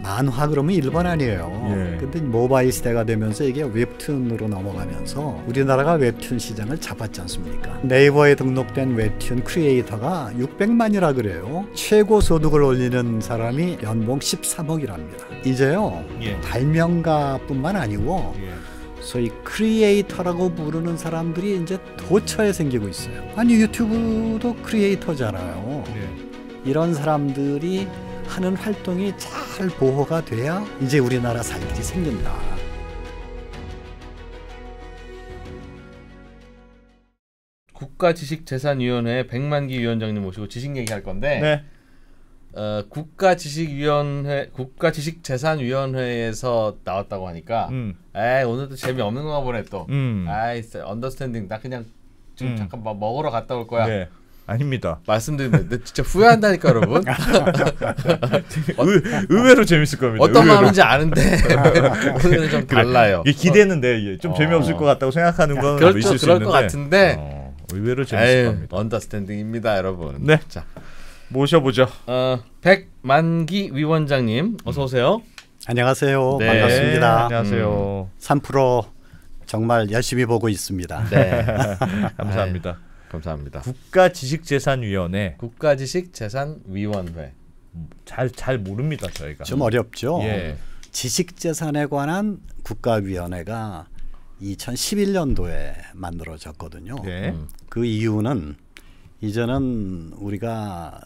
만화 그러면 일본 아니에요. 예. 근데 모바일 시대가 되면서 이게 웹툰으로 넘어가면서 우리나라가 웹툰 시장을 잡았지 않습니까? 네이버에 등록된 웹툰 크리에이터가 600만이라 그래요. 최고 소득을 올리는 사람이 연봉 13억이랍니다. 이제요. 예. 발명가뿐만 아니고 예. 소위 크리에이터라고 부르는 사람들이 이제 도처에 생기고 있어요. 아니 유튜브도 크리에이터잖아요. 예. 이런 사람들이 하는 활동이 잘 보호가 돼야 이제 우리나라 살 일이 생긴다. 국가지식재산위원회 백만기 위원장님 모시고 지식 얘기할 건데 네. 국가지식재산위원회에서 나왔다고 하니까 에이 오늘도 재미없는 거나 보네 또. 아이 언더스탠딩 나 그냥 지금 잠깐 먹으러 갔다 올 거야. 네. 아닙니다. 말씀드리는데 진짜 후회한다니까 여러분. 의외로 재밌을 겁니다. 어떤 의외로. 마음인지 아는데 오늘은 좀 달라요. 이게 기대는데 이게 좀 재미없을 것 같다고 생각하는 건 그렇죠. 있을 수 그럴 있는데 것 같은데 의외로 재밌을 에이, 겁니다. 언더스탠딩입니다 여러분. 네. 자 모셔보죠. 백만기 위원장님 어서 오세요. 안녕하세요. 네. 반갑습니다. 안녕하세요. 3프로 정말 열심히 보고 있습니다. 네. 감사합니다. 감사합니다. 국가지식재산위원회. 국가지식재산위원회. 잘 모릅니다 저희가. 좀 어렵죠. 예. 지식재산에 관한 국가위원회가 2011년도에 만들어졌거든요. 예. 그 이유는 이제는 우리가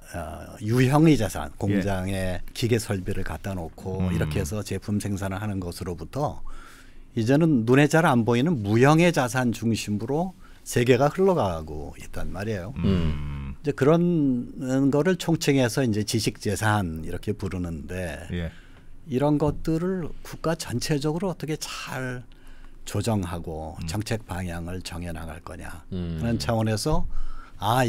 유형의 자산, 공장에 기계 설비를 갖다 놓고 이렇게 해서 제품 생산을 하는 것으로부터 이제는 눈에 잘 안 보이는 무형의 자산 중심으로 세계가 흘러가고 있단 말이에요. 이제 그런 거를 총칭해서 이제 지식재산 이렇게 부르는데 예. 이런 것들을 국가 전체적으로 어떻게 잘 조정하고 정책 방향을 정해나갈 거냐 하는 차원에서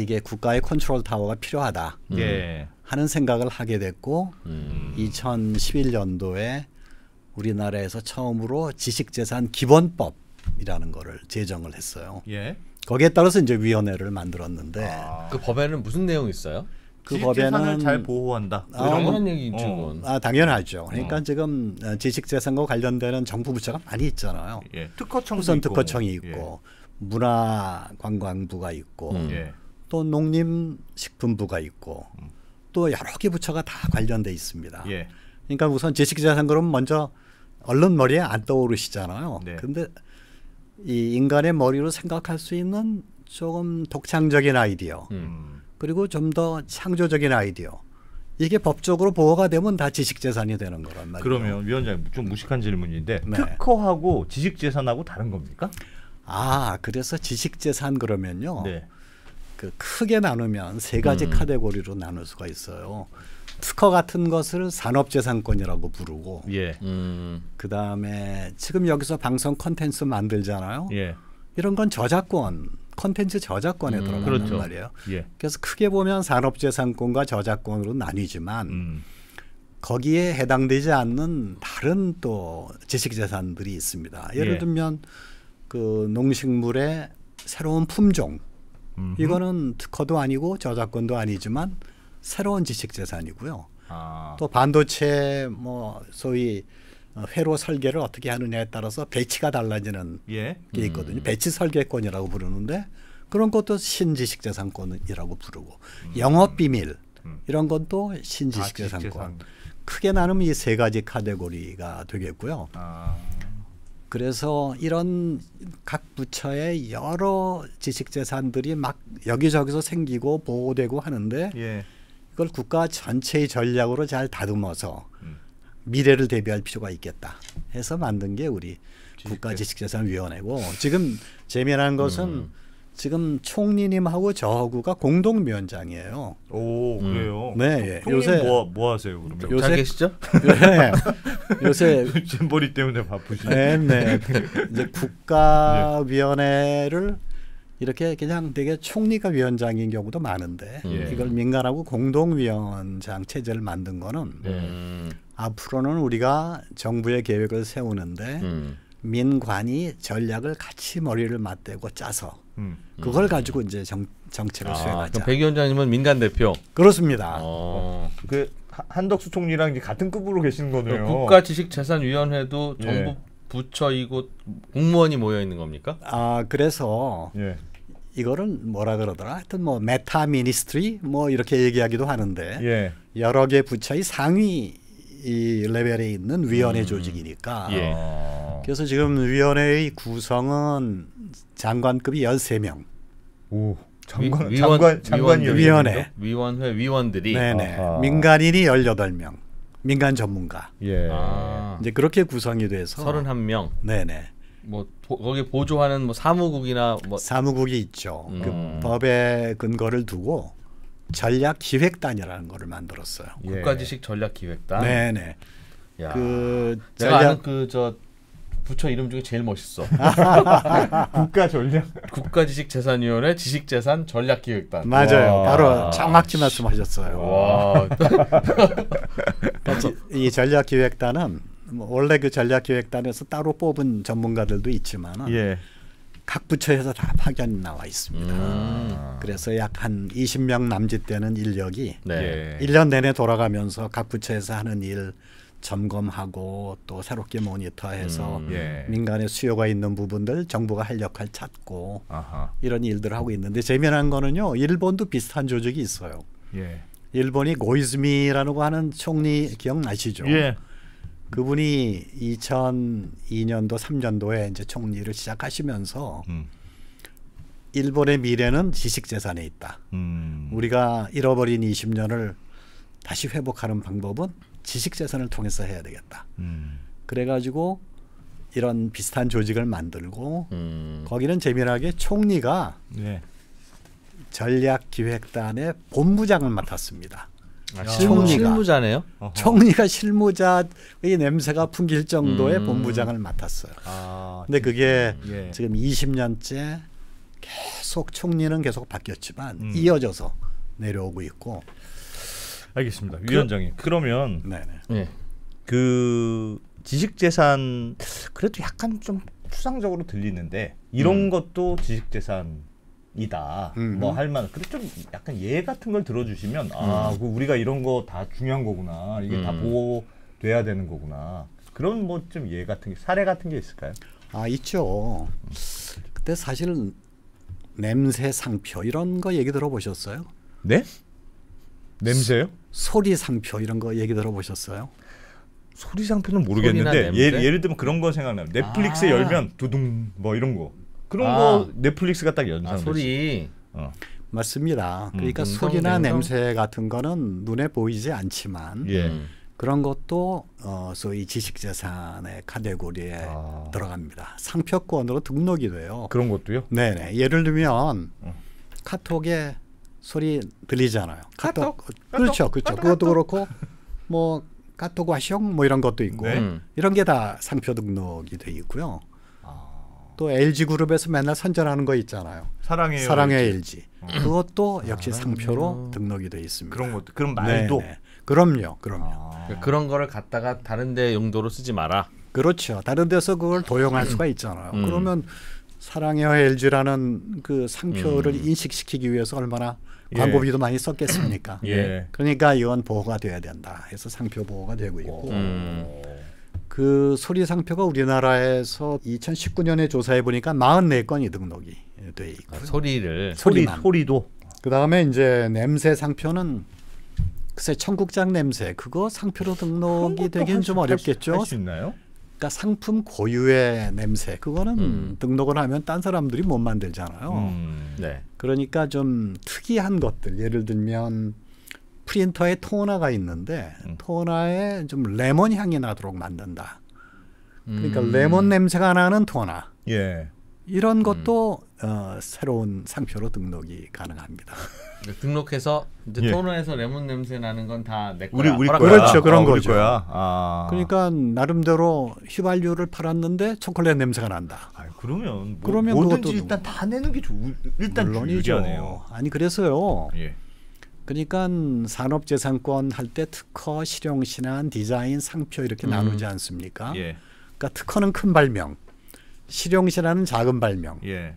이게 국가의 컨트롤 타워가 필요하다 예. 하는 생각을 하게 됐고 2011년도에 우리나라에서 처음으로 지식재산 기본법이라는 거를 제정을 했어요. 예. 거기에 따라서 이제 위원회를 만들었는데 그 법에는 무슨 내용이 있어요? 그 지식재산을 법에는 잘 보호한다. 당연한 얘기지 그건. 당연하죠. 그러니까 지금 지식재산과 관련되는 정부 부처가 많이 있잖아요. 예. 특허청 우선 특허청이 있고 문화관광부가 있고 예. 또 농림식품부가 있고 또 여러 개 부처가 다 관련돼 있습니다. 예. 그러니까 우선 지식재산 그러면 먼저 얼른 머리에 안 떠오르시잖아요. 네. 근데 이 인간의 머리로 생각할 수 있는 조금 독창적인 아이디어 그리고 좀 더 창조적인 아이디어 이게 법적으로 보호가 되면 다 지식재산이 되는 거란 말이에요. 그러면 위원장님 좀 무식한 질문인데 네. 특허하고 지식재산하고 다른 겁니까? 그래서 지식재산 그러면요. 네. 그 크게 나누면 세 가지 카테고리로 나눌 수가 있어요. 특허 같은 것을 산업재산권이라고 부르고 예. 그다음에 지금 여기서 방송 콘텐츠 만들잖아요. 예. 이런 건 저작권, 콘텐츠 저작권에 들어간단 그렇죠. 말이에요. 예. 그래서 크게 보면 산업재산권과 저작권으로 나뉘지만 거기에 해당되지 않는 다른 또 지식재산들이 있습니다. 예를 예. 들면 그 농식물의 새로운 품종 이거는 특허도 아니고 저작권도 아니지만 새로운 지식재산이고요. 또 반도체 뭐 소위 회로 설계를 어떻게 하느냐에 따라서 배치가 달라지는 예. 게 있거든요. 배치 설계권이라고 부르는데 그런 것도 신지식재산권이라고 부르고 영업 비밀 이런 것도 신지식재산권. 지식재산. 크게 나누면 이 세 가지 카테고리가 되겠고요. 그래서 이런 각 부처의 여러 지식재산들이 막 여기저기서 생기고 보호되고 하는데 예. 이걸 국가 전체의 전략으로 잘 다듬어서 미래를 대비할 필요가 있겠다 해서 만든 게 우리 국가지식재산위원회고 지금 재미난 것은 지금 총리님하고 저하고가 공동위원장이에요. 오 그래요. 네, 총님 요새 뭐 하세요 그러면? 잘 계시죠? 네, 요새 잼버리 때문에 바쁘시죠. 네, 이제 국가위원회를 이렇게 그냥 되게 총리가 위원장인 경우도 많은데 이걸 민간하고 공동위원장 체제를 만든 거는 앞으로는 우리가 정부의 계획을 세우는데 민관이 전략을 같이 머리를 맞대고 짜서 그걸 가지고 이제 정책을 수행하자. 그럼 백 위원장님은 민간 대표. 그렇습니다. 그 한덕수 총리랑 이제 같은 급으로 계시는 거네요. 국가지식재산위원회도 정부 예. 부처이고 공무원이 모여 있는 겁니까? 아 그래서 예. 이거를 뭐라 그러더라. 하여튼 뭐 메타 미니스트리 뭐 이렇게 얘기하기도 하는데 예. 여러 개 부처의 상위 이 레벨에 있는 위원회 조직이니까. 예. 그래서 지금 위원회의 구성은 장관급이 13명. 오. 장관이 위원회 위원들이 네네. 민간인이 18명. 민간 전문가. 예. 이제 그렇게 구성이 돼서 31명. 네네. 뭐 거기 보조하는 뭐 사무국이나 뭐 사무국이 있죠. 그 법의 근거를 두고 전략기획단이라는 거를 만들었어요. 예. 국가지식전략기획단. 네네. 야, 그 내가 아는 그 저 부처 이름 중에 제일 멋있어. 국가지식재산위원회 지식재산전략기획단. 맞아요. 와. 바로 정확히 말씀하셨어요. 와. 이 전략기획단은 뭐 원래 그 전략기획단에서 따로 뽑은 전문가들도 있지만 예. 각 부처에서 다 파견 나와 있습니다. 그래서 약 한 20명 남짓되는 인력이 네. 1년 내내 돌아가면서 각 부처에서 하는 일 점검하고 또 새롭게 모니터해서 민간의 수요가 있는 부분들 정부가 할 역할 찾고 아하. 이런 일들을 하고 있는데 재미난 거는요. 일본도 비슷한 조직이 있어요. 예. 일본이 고이즈미라고 하는 총리 기억나시죠? 예. 그분이 2002년도 3년도에 이제 총리를 시작하시면서 일본의 미래는 지식재산에 있다. 우리가 잃어버린 20년을 다시 회복하는 방법은 지식재산을 통해서 해야 되겠다. 그래가지고 이런 비슷한 조직을 만들고 거기는 재미나게 총리가 예. 전략기획단의 본부장을 맡았습니다. 실무자네요. 총리가 실무자의 냄새가 풍길 정도의 본부장을 맡았어요. 근데 그게 지금 20년째 계속 총리는 계속 바뀌었지만 이어져서 내려오고 있고. 알겠습니다. 위원장님. 그러면 네네. 그 지식재산 그래도 약간 좀 추상적으로 들리는데 이런 것도 지식재산이다. 뭐 할 만한. 그리고 좀 약간 예 같은 걸 들어주시면 아, 우리가 이런 거 다 중요한 거구나. 이게 다 보호돼야 되는 거구나. 그런 뭐 좀 예 같은 게 사례 같은 게 있을까요? 아 있죠. 그때 사실 냄새 상표 이런 거 얘기 들어보셨어요? 네? 냄새요? 소리 상표 이런 거 얘기 들어보셨어요? 소리 상표는 모르겠는데 예를 들면 그런 거 생각나요. 넷플릭스 열면 두둥 뭐 이런 거 그런 거 넷플릭스가 딱 연상됐어요. 소리. 맞습니다. 그러니까 소리나 냄새 같은 거는 눈에 보이지 않지만 그런 것도 소위 지식재산의 카테고리에 들어갑니다. 상표권으로 등록이 돼요. 그런 것도요? 네네. 예를 들면 카톡에 소리 들리잖아요. 카톡. 그렇죠. 그것도 그렇고 뭐 카톡 와숑 뭐 이런 것도 있고 이런 게 다 상표 등록이 돼 있고요. 또 LG 그룹에서 맨날 선전하는 거 있잖아요. 사랑의 LG. 그것도 역시 상표로 등록이 돼 있습니다. 그런 것도 그런 말도. 네네. 그럼요. 그런 거를 갖다가 다른데 용도로 쓰지 마라. 그렇죠. 다른 데서 그걸 도용할 수가 있잖아요. 그러면 사랑의 LG라는 그 상표를 인식시키기 위해서 얼마나 광고비도 많이 썼겠습니까? 그러니까 이건 보호가 돼야 된다 해서 상표 보호가 되고 있고 그 소리 상표가 우리나라에서 2019년에 조사해 보니까 44건이 등록이 돼 있고요. 소리도. 그다음에 이제 냄새 상표는 글쎄 청국장 냄새 그거 상표로 등록이 되기는 좀 어렵겠죠. 할 수 있나요? 그러니까 상품 고유의 냄새 그거는 등록을 하면 딴 사람들이 못 만들잖아요. 네. 그러니까 좀 특이한 것들 예를 들면 프린터에 토너가 있는데 토너에 좀 레몬 향이 나도록 만든다. 그러니까 레몬 냄새가 나는 토너. 이런 것도 새로운 상표로 등록이 가능합니다. 등록해서 이제 토너에서 레몬 냄새 나는 건 다 내 거야. 우리 그렇죠. 그런 거죠. 그러니까 나름대로 휘발유를 팔았는데 초콜릿 냄새가 난다. 그러면 그것도 일단 다 내는 게 일단 물론이죠. 아니 그래서요. 그러니까 산업재산권 할 때 특허, 실용신안, 디자인, 상표 이렇게 나누지 않습니까? 그러니까 특허는 큰 발명, 실용신안은 작은 발명. 예를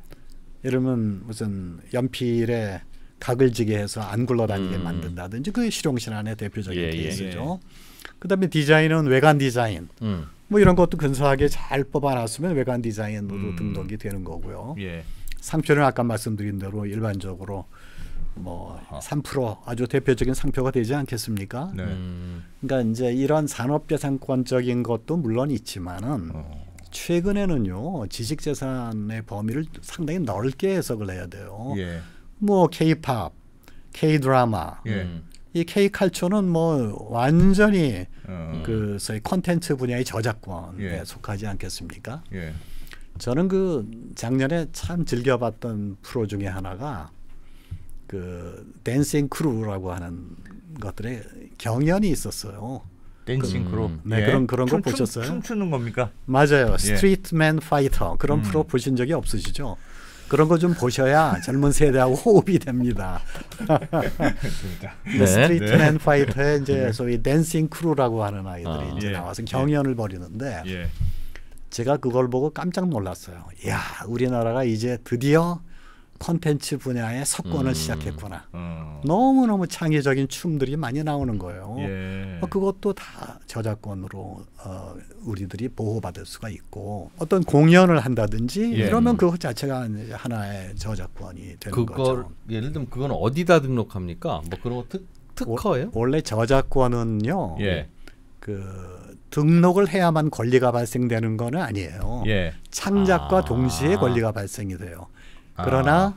들면 무슨 연필에 각을 지게 해서 안 굴러다니게 만든다든지 그게 실용신안의 대표적인 케이스죠. 그다음에 디자인은 외관 디자인. 뭐 이런 것도 근사하게 잘 뽑아놨으면 외관 디자인으로 등록이 되는 거고요. 상표는 아까 말씀드린 대로 일반적으로 뭐 3% 아주 대표적인 상표가 되지 않겠습니까? 그러니까 이제 이런 산업재산권적인 것도 물론 있지만은 최근에는요 지식재산의 범위를 상당히 넓게 해석을 해야 돼요. 뭐 K-팝, K-드라마, 이 K-칼처는 뭐 완전히 그 소위 콘텐츠 분야의 저작권에 속하지 않겠습니까? 저는 그 작년에 참 즐겨봤던 프로 중에 하나가 그 댄싱 크루라고 하는 것들의 경연이 있었어요. 댄싱 크루. 네, 그런 거 보셨어요? 춤추는 겁니까? 맞아요. 스트리트맨 파이터 그런 프로 보신 적이 없으시죠? 그런 거 좀 보셔야 젊은 세대하고 호흡이 됩니다. 스트리트맨 파이터에 이제 소위 댄싱 크루라고 하는 아이들이 이제 나와서 경연을 벌이는데 제가 그걸 보고 깜짝 놀랐어요. 이야, 우리나라가 이제 드디어 콘텐츠 분야에 석권을 시작했구나. 너무너무 창의적인 춤들이 많이 나오는 거예요. 그것도 다 저작권으로 우리들이 보호받을 수가 있고 어떤 공연을 한다든지 이러면 그것 자체가 하나의 저작권이 되는 거죠. 예를 들면 그건 어디다 등록합니까? 뭐 그런 거 특허예요? 원래 저작권은요. 그 등록을 해야만 권리가 발생되는 건 아니에요. 창작과 동시에 권리가 발생이 돼요. 그러나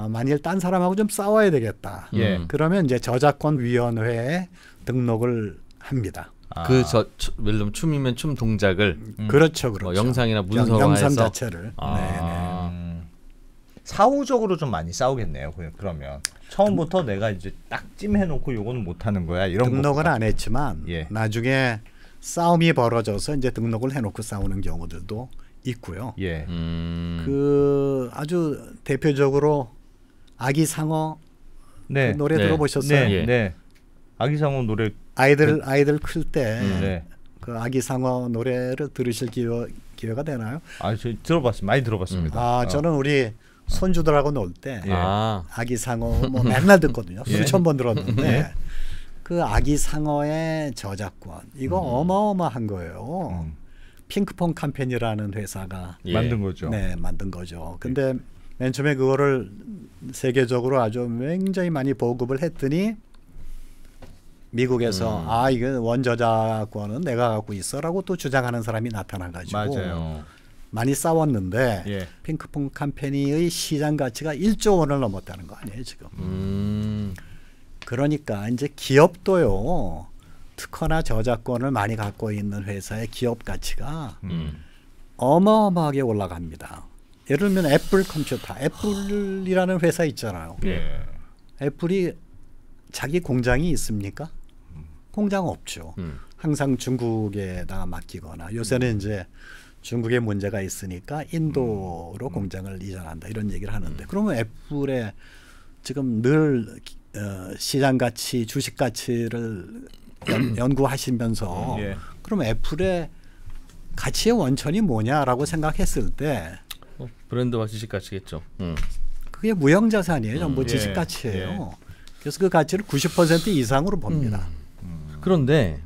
만일 딴 사람하고 좀 싸워야 되겠다. 그러면 이제 저작권위원회에 등록을 합니다. 예를 들면 춤이면 춤 동작을 그렇죠. 뭐 영상이나 문서화해서 영상 자체를 사후적으로 좀 많이 싸우겠네요. 그러면 처음부터 내가 이제 딱 찜해놓고 요거는 못하는 거야. 이런 등록은 안 했지만 나중에 싸움이 벌어져서 이제 등록을 해놓고 싸우는 경우들도 있고요. 그 아주 대표적으로 아기상어 그 노래 들어보셨어요? 네. 아기상어 노래 아이들 클 때 그 아기상어 노래를 들으실 기회가 되나요? 저 많이 들어봤습니다. 저는 우리 손주들하고 놀 때 아기상어 뭐 맨날 듣거든요. 수천 번 들었는데 그 아기상어의 저작권 이거 어마어마한 거예요. 핑크퐁 캠페인이라는 회사가 만든 거죠. 네, 만든 거죠. 근데 맨 처음에 그거를 세계적으로 아주 굉장히 많이 보급을 했더니 미국에서 이거 원저작권은 내가 갖고 있어라고 또 주장하는 사람이 나타나가지고 많이 싸웠는데 핑크퐁 캠페인의 시장 가치가 1조 원을 넘었다는 거 아니에요 지금. 그러니까 이제 기업도요. 특허나 저작권을 많이 갖고 있는 회사의 기업 가치가 어마어마하게 올라갑니다. 예를 들면 애플 컴퓨터, 애플이라는 회사 있잖아요. 애플이 자기 공장이 있습니까? 공장 없죠. 항상 중국에다가 맡기거나 요새는 이제 중국에 문제가 있으니까 인도로 공장을 이전한다 이런 얘기를 하는데 그러면 애플의 지금 늘 시장 가치, 주식 가치를 연구하시면서 그럼 애플의 가치의 원천이 뭐냐라고 생각했을 때 브랜드와 지식 가치겠죠. 그게 무형자산이에요. 전부 지식 가치예요. 그래서 그 가치를 90% 이상으로 봅니다. 그런데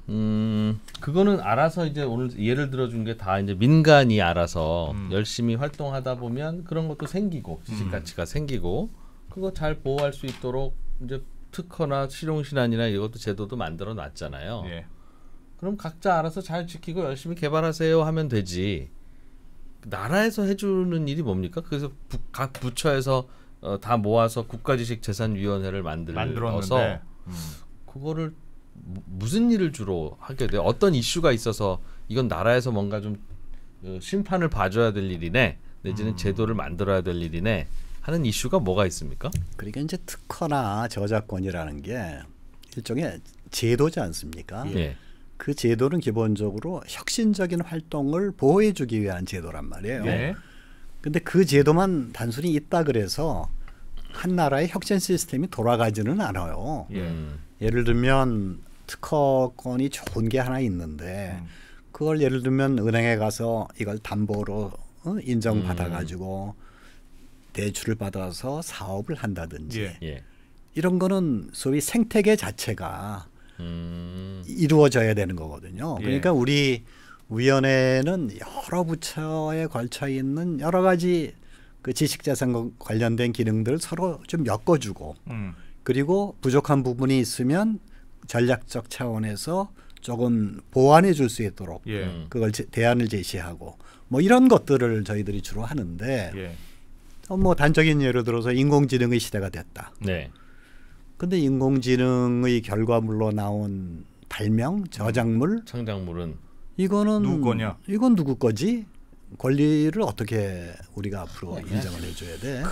그거는 알아서 이제 오늘 예를 들어준 게 다 이제 민간이 알아서 열심히 활동하다 보면 그런 것도 생기고 지식 가치가 생기고 그거 잘 보호할 수 있도록 이제 특허나 실용신안이나 이것도 제도도 만들어 놨잖아요. 그럼 각자 알아서 잘 지키고 열심히 개발하세요 하면 되지. 나라에서 해주는 일이 뭡니까? 그래서 각 부처에서 다 모아서 국가지식재산위원회를 만들어서 그거를 무슨 일을 주로 하게 돼요? 어떤 이슈가 있어서 이건 나라에서 뭔가 좀 심판을 봐줘야 될 일이네 내지는 제도를 만들어야 될 일이네 하는 이슈가 뭐가 있습니까? 그러니까 이제 특허나 저작권이라는 게 일종의 제도지 않습니까? 그 제도는 기본적으로 혁신적인 활동을 보호해주기 위한 제도란 말이에요. 근데 그 제도만 단순히 있다 그래서 한 나라의 혁신 시스템이 돌아가지는 않아요. 예를 들면 특허권이 좋은 게 하나 있는데 그걸 예를 들면 은행에 가서 이걸 담보로 인정받아 가지고 대출을 받아서 사업을 한다든지 이런 거는 소위 생태계 자체가 이루어져야 되는 거거든요. 예. 그러니까 우리 위원회는 여러 부처에 걸쳐 있는 여러 가지 그 지식자산 관련된 기능들 서로 좀 엮어주고 그리고 부족한 부분이 있으면 전략적 차원에서 조금 보완해 줄 수 있도록 예. 그걸 대안을 제시하고 뭐 이런 것들을 저희들이 주로 하는데 예. 뭐 단적인 예를 들어서 인공지능의 시대가 됐다. 네. 근데 인공지능의 결과물로 나온 발명, 저작물 창작물은 이거는 누구 거냐? 이건 누구 거지? 권리를 어떻게 우리가 앞으로 인정을 해줘야 돼?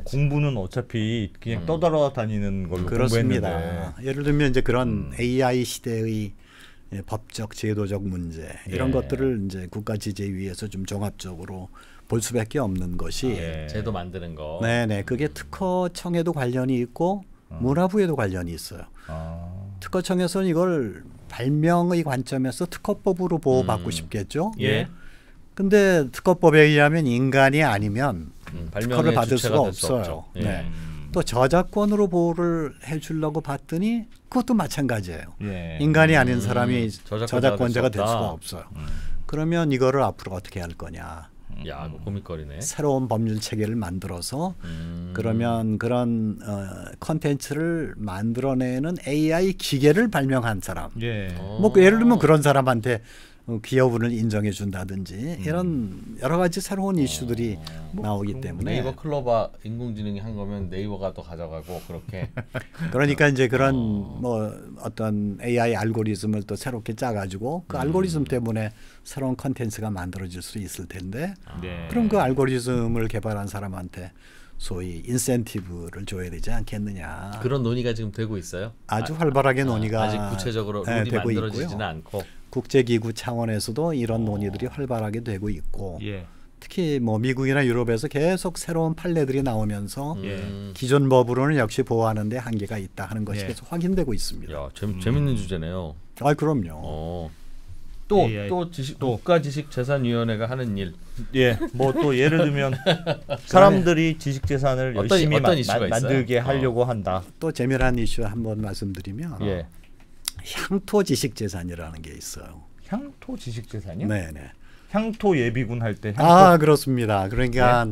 공부는 어차피 그냥 떠돌아다니는 걸로 그렇습니다. 공부했는데. 예를 들면 이제 그런 AI 시대의 법적, 제도적 문제 이런 예. 것들을 이제 국가지재위에서 좀 종합적으로 볼 수밖에 없는 것이 예. 제도 만드는 거. 네네 그게 특허청에도 관련이 있고 문화부에도 관련이 있어요. 아. 특허청에서는 이걸 발명의 관점에서 특허법으로 보호받고 싶겠죠. 예. 근데 특허법에 의하면 인간이 아니면 특허를 발명의 받을 주체가 수가 될수 없어요. 없죠. 예. 네. 또 저작권으로 보호를 해주려고 봤더니 그것도 마찬가지예요. 예. 인간이 아닌 사람이 저작권자가 저작권자가 될 될 수 수가 없다. 없어요. 그러면 이거를 앞으로 어떻게 할 거냐. 야, 그 고민거리네. 새로운 법률 체계를 만들어서 그러면 그런 컨텐츠를 만들어내는 AI 기계를 발명한 사람. 예. 뭐 예를 들면 그런 사람한테 기여분을 인정해 준다든지 이런 여러 가지 새로운 이슈들이 나오기 때문에 네이버 클로바 인공지능이 한 거면 네이버가 또 가져가고 그렇게. 그러니까 이제 그런 뭐 어떤 AI 알고리즘을 또 새롭게 짜가지고 그 알고리즘 때문에 새로운 컨텐츠가 만들어질 수 있을 텐데 네. 그럼 그 알고리즘을 개발한 사람한테 소위 인센티브를 줘야 되지 않겠느냐. 그런 논의가 지금 되고 있어요. 아주 활발하게 논의가 아직 구체적으로 룰이 되고 만들어지지는 있고요. 않고. 국제기구 차원에서도 이런 논의들이 활발하게 되고 있고 예. 특히 뭐 미국이나 유럽에서 계속 새로운 판례들이 나오면서 예. 기존 법으로는 역시 보호하는 데 한계가 있다 하는 것이 예. 계속 확인되고 있습니다. 야, 재밌는 주제네요. 아 그럼요. 또 AI. 국가지식재산위원회가 하는 일. 예. 뭐 또 예를 들면 사람들이 지식 재산을 어떤- 열심히 어떤 이슈가 있어요? 만들게 하려고 한다. 또 재미난 이슈 한번 말씀드리면 예. 향토 지식 재산이라는 게 있어요. 향토 지식 재산이요? 네네. 향토 예비군 할 때 향토 아 그렇습니다. 그러니까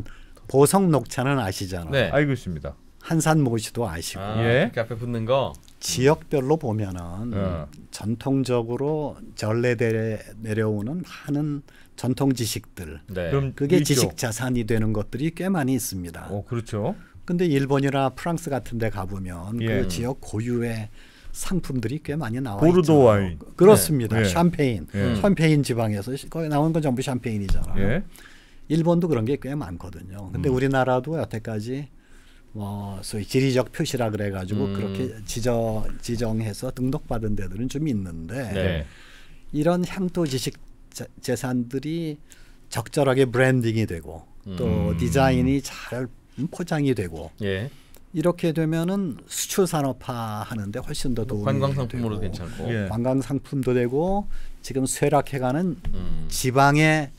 보석 녹차는 아시잖아요. 네. 알고 있습니다. 한산 모시도 아시고 예. 이렇게 앞에 붙는 거. 지역별로 보면은 전통적으로 전래돼 내려오는 많은 전통 지식들 네. 그럼 그게 있죠. 지식 자산이 되는 것들이 꽤 많이 있습니다. 그렇죠. 근데 일본이나 프랑스 같은 데 가보면 예. 그 지역 고유의 상품들이 꽤 많이 나와 보르도 있죠. 와인. 그렇습니다. 네. 샴페인. 예. 샴페인 지방에서 거기 나온 건 전부 샴페인이잖아요. 예. 일본도 그런 게 꽤 많거든요. 근데 우리나라도 여태까지 뭐 소위 지리적 표시라 그래가지고 그렇게 지정해서 등록받은 데들은 좀 있는데 네. 이런 향토 지식 재산들이 적절하게 브랜딩이 되고 또 디자인이 잘 포장이 되고 예. 이렇게 되면은 수출 산업화 하는데 훨씬 더 도움이 관광 상품으로 되고 괜찮고. 예. 관광 상품도 되고 지금 쇠락해가는 지방의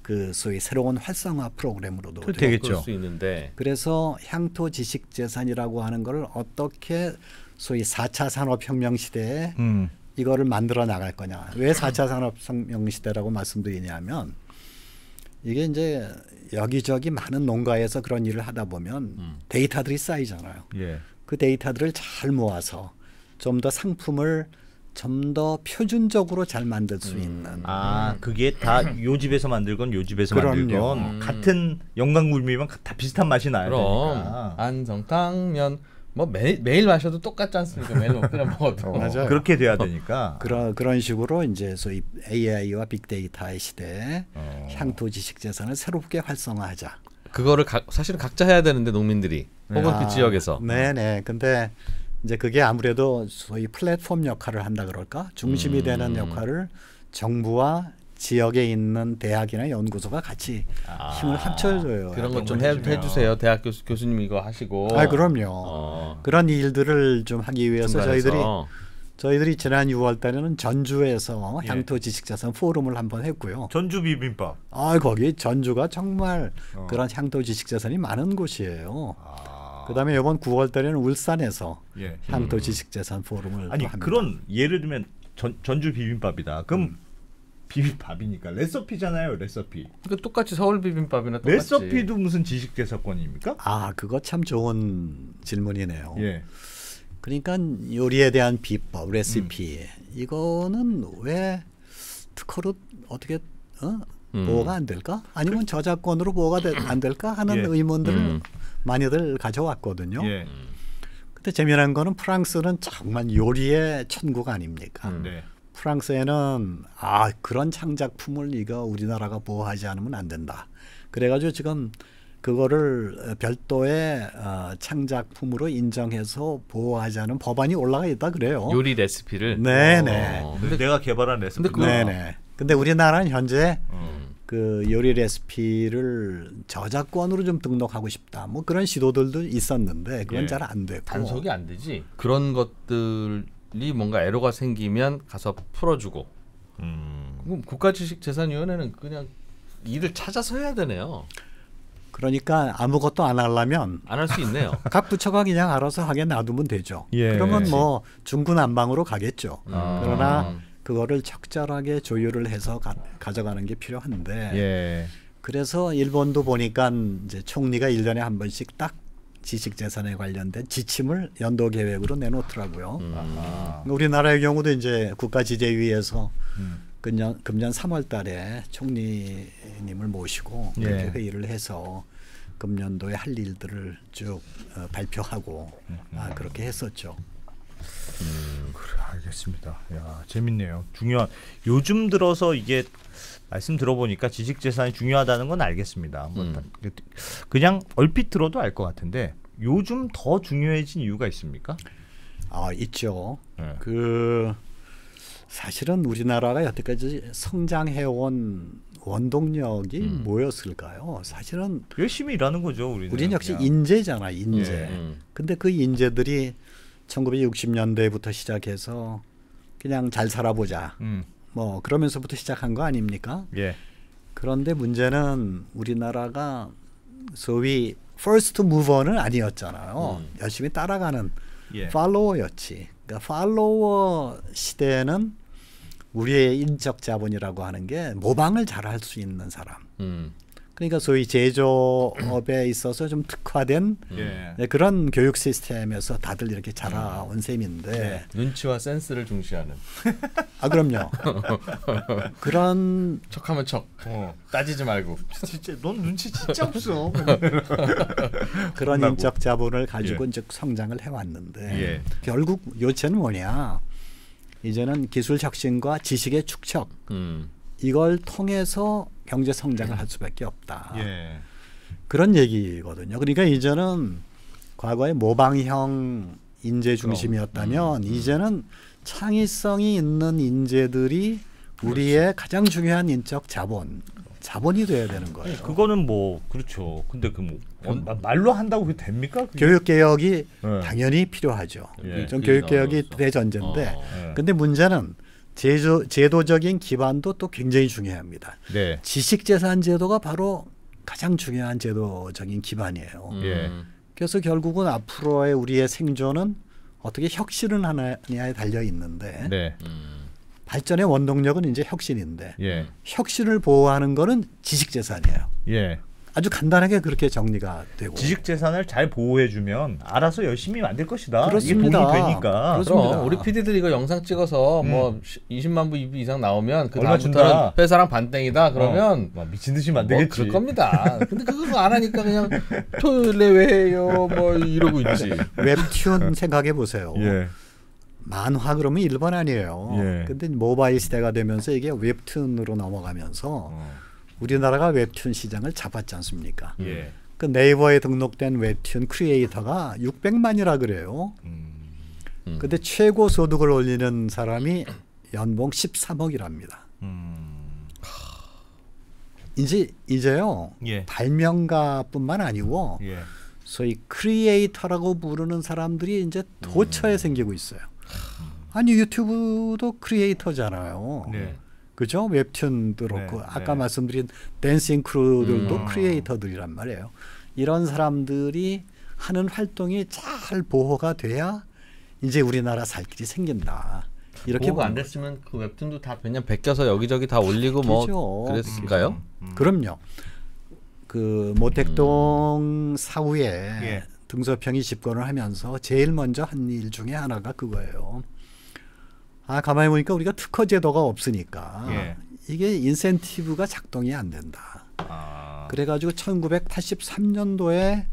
그 소위 새로운 활성화 프로그램으로도 그 되고 되겠죠. 그럴 수 있는데. 그래서 향토 지식 재산이라고 하는 걸 어떻게 소위 4차 산업혁명 시대에 이거를 만들어 나갈 거냐. 왜 4차 산업혁명 시대라고 말씀드리냐면 이게 이제 여기저기 많은 농가에서 그런 일을 하다 보면 데이터들이 쌓이잖아요. 예. 그 데이터들을 잘 모아서 좀 더 상품을 좀 더 표준적으로 잘 만들 수 있는 아 그게 다 요 집에서 만들건 요 집에서 그럼요. 만들건 같은 영광굴미면 다 비슷한 맛이 나야 그럼 되니까. 안성탕면 뭐 매일 마셔도 똑같지 않습니까? 매일 끓여 먹어도. 맞아요. 그렇게 돼야 되니까. 그런 식으로 이제 소위 AI와 빅데이터의 시대에 향토 지식 재산을 새롭게 활성화하자. 그거를 사실은 각자 해야 되는데 농민들이 혹은 그 지역에서. 네네. 근데 이제 그게 아무래도 소위 플랫폼 역할을 한다 그럴까? 중심이 되는 역할을 정부와 지역에 있는 대학이나 연구소가 같이 힘을 합쳐줘요. 그런 것 좀 해주세요. 대학 교수님 이거 하시고. 아 그럼요. 그런 일들을 좀 하기 위해서 저희들이 지난 6월달에는 전주에서 향토 지식자산 포럼을 한번 했고요. 전주 비빔밥. 아 거기 전주가 정말 그런 향토 지식자산이 많은 곳이에요. 그다음에 이번 9월 달에는 울산에서 예. 향토 지식재산 포럼을 아니 또 합니다. 그런 예를 들면 전주 비빔밥이다. 그럼 비빔밥이니까 레시피잖아요. 레시피. 그러니까 똑같이 서울 비빔밥이나 똑같이. 레시피도 무슨 지식재산권입니까? 아, 그거 참 좋은 질문이네요. 예. 그러니까 요리에 대한 비법, 레시피 이거는 왜 특허로 어떻게 보호가 안 될까? 아니면 저작권으로 보호가 안 될까 하는 예. 의문들을 많이들 가져왔거든요. 예. 근데 재미난 거는 프랑스는 정말 요리의 천국 아닙니까? 네. 프랑스에는 그런 창작품을 이거 우리나라가 보호하지 않으면 안 된다. 그래가지고 지금 그거를 별도의 창작품으로 인정해서 보호하자는 법안이 올라가 있다 그래요. 요리 레시피를. 네네. 근데 내가 개발한 레시피. 네네. 근데 우리나라는 현재 그 요리 레시피를 저작권으로 좀 등록하고 싶다. 뭐 그런 시도들도 있었는데 그건 예. 잘 안 되고. 단속이 안 되지. 그런 것들이 뭔가 애로가 생기면 가서 풀어주고. 그럼 국가지식재산위원회는 그냥 일을 찾아서 해야 되네요. 그러니까 아무것도 안 하려면 안 할 수 있네요. 각 부처가 그냥 알아서 하게 놔두면 되죠. 예. 그러면 뭐 중구난방으로 가겠죠. 아. 그러나 그거를 적절하게 조율을 해서 가져가는 게 필요한데 예. 그래서 일본도 보니까 이제 총리가 1년에 한 번씩 딱 지식재산에 관련된 지침을 연도 계획으로 내놓더라고요. 우리나라의 경우도 이제 국가지재위에서 금년 3월 달에 총리님을 모시고 그렇게 예. 회의를 해서 금년도에 할 일들을 쭉 발표하고 그렇게 했었죠. 그래 알겠습니다. 야 재밌네요. 중요한 요즘 들어서 이게 말씀 들어보니까 지식재산이 중요하다는 건 알겠습니다. 그냥 얼핏 들어도 알 것 같은데 요즘 더 중요해진 이유가 있습니까? 있죠. 네. 사실은 우리나라가 여태까지 성장해온 원동력이 뭐였을까요? 사실은 열심히 일하는 거죠. 우리는 역시 그냥. 인재잖아, 인재. 근데 그 인재들이 1960년대부터 시작해서 그냥 잘 살아보자. 뭐 그러면서부터 시작한 거 아닙니까? 예. 그런데 문제는 우리나라가 소위 first mover는 아니었잖아요. 열심히 따라가는 예. 팔로워였지. 그러니까 팔로워 시대에는 우리의 인적 자본이라고 하는 게 모방을 잘 할 수 있는 사람. 그러니까 소위 제조업에 있어서 좀 특화된 예. 그런 교육 시스템에서 다들 이렇게 자라온 셈인데 눈치와 센스를 중시하는. 그럼요. 그런 척하면 척. 따지지 말고. 진짜 넌 눈치 진짜 없어. 그런 혼나고. 인적 자본을 가지고 예. 이제 성장을 해왔는데 예. 결국 요체는 뭐냐? 이제는 기술 혁신과 지식의 축적 이걸 통해서 경제 성장을 할 수밖에 없다. 예. 그런 얘기거든요. 그러니까 이제는 과거에 모방형 인재 중심이었다면 이제는 창의성이 있는 인재들이 우리의 가장 중요한 인적 자본이 돼야 되는 거예요. 그거는 뭐 그렇죠. 근데 말로 한다고 그게 됩니까? 그게? 교육 개혁이 예. 당연히 필요하죠. 예. 전 교육 개혁이 대전제인데, 근데 문제는 제도적인 기반도 또 굉장히 중요합니다. 네. 지식재산 제도가 바로 가장 중요한 제도적인 기반이에요. 예. 그래서 결국은 앞으로의 우리의 생존은 어떻게 혁신을 하느냐에 달려 있는데 네. 발전의 원동력은 이제 혁신인데 예. 혁신을 보호하는 거는 지식재산이에요. 예. 아주 간단하게 그렇게 정리가 되고. 지식재산을 잘 보호해주면 알아서 열심히 만들 것이다. 그렇습니다. 이게 돈이 되니까. 그렇습니다. 그럼 우리 PD들 이거 영상 찍어서 뭐 20만 부 이상 나오면 그 얼마 다음부터는 준다. 회사랑 반땡이다. 그러면 막 미친 듯이 뭐 만들겠지. 그럴 겁니다. 근데 그거 안 하니까 그냥 토요일에 왜 해요? 뭐 이러고 있지. 웹툰 생각해 보세요. 예. 만화 그러면 일본 아니에요. 예. 근데 모바일 시대가 되면서 이게 웹툰으로 넘어가면서 우리나라가 웹툰 시장을 잡았지 않습니까? 예. 그 네이버에 등록된 웹툰 크리에이터가 600만이라 그래요. 근데 최고 소득을 올리는 사람이 연봉 13억이랍니다. 이제요. 예. 발명가뿐만 아니고 예. 소위 크리에이터라고 부르는 사람들이 이제 도처에 생기고 있어요. 아니 유튜브도 크리에이터잖아요. 네. 그죠? 웹툰도 그렇고 네, 아까 네. 말씀드린 댄싱 크루들도 크리에이터들이란 말이에요. 이런 사람들이 하는 활동이 잘 보호가 돼야 이제 우리나라 살 길이 생긴다. 이렇게 보호가 안 보는 됐으면 그 웹툰도 다 그냥 베껴서 여기저기 다 올리고 뭐 그죠. 그랬을까요? 그럼요. 그 모택동 사후에 예. 등소평이 집권을 하면서 제일 먼저 한 일 중에 하나가 그거예요. 아 가만히 보니까 우리가 특허 제도가 없으니까 예. 이게 인센티브가 작동이 안 된다. 아. 그래가지고 1983년도에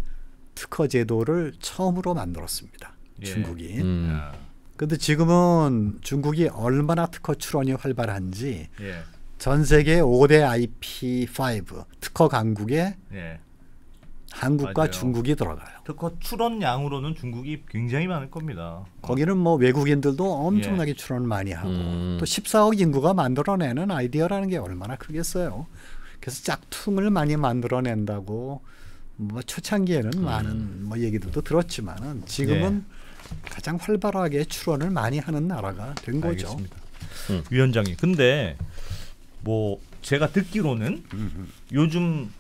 특허 제도를 처음으로 만들었습니다. 예. 중국이. 아. 근데 지금은 중국이 얼마나 특허 출원이 활발한지 예. 전 세계 5대 IP5 특허 강국에 예. 한국과 맞아요. 중국이 들어가요. 특허 출원 양으로는 중국이 굉장히 많을 겁니다. 거기는 뭐 외국인들도 엄청나게 출원을 많이 하고 또 14억 인구가 만들어내는 아이디어라는 게 얼마나 크겠어요. 그래서 짝퉁을 많이 만들어낸다고 뭐 초창기에는 많은 뭐 얘기들도 들었지만은 지금은 가장 활발하게 출원을 많이 하는 나라가 된 거죠. 알겠습니다. 위원장님, 근데 뭐 제가 듣기로는 요즘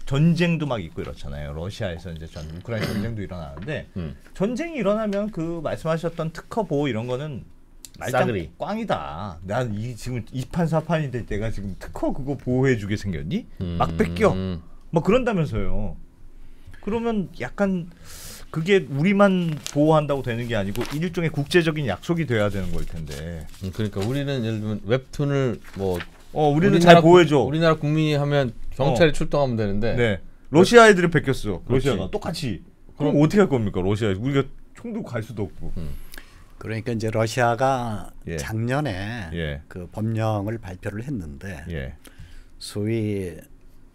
전쟁도 막 있고 이렇잖아요. 러시아에서 이제 우크라이나 전쟁도 일어나는데 전쟁이 일어나면 그 말씀하셨던 특허 보호 이런 거는 말짱 싸그리. 꽝이다. 난 이 지금 이판사판인데 내가 지금 특허 그거 보호해주게 생겼니? 막 뺏겨. 뭐 그런다면서요. 그러면 약간 그게 우리만 보호한다고 되는 게 아니고 일종의 국제적인 약속이 돼야 되는 걸 텐데. 그러니까 우리는 예를 들면 웹툰을 뭐 우리는 잘 보호해줘. 우리나라 국민이 하면 경찰이 출동하면 되는데 네. 러시아 애들이 뺏겼어. 그렇지. 러시아가 똑같이. 그럼 어떻게 할 겁니까? 러시아 우리가 총도 갈 수도 없고. 그러니까 이제 러시아가 예. 작년에 예. 그 법령을 발표를 했는데 예. 소위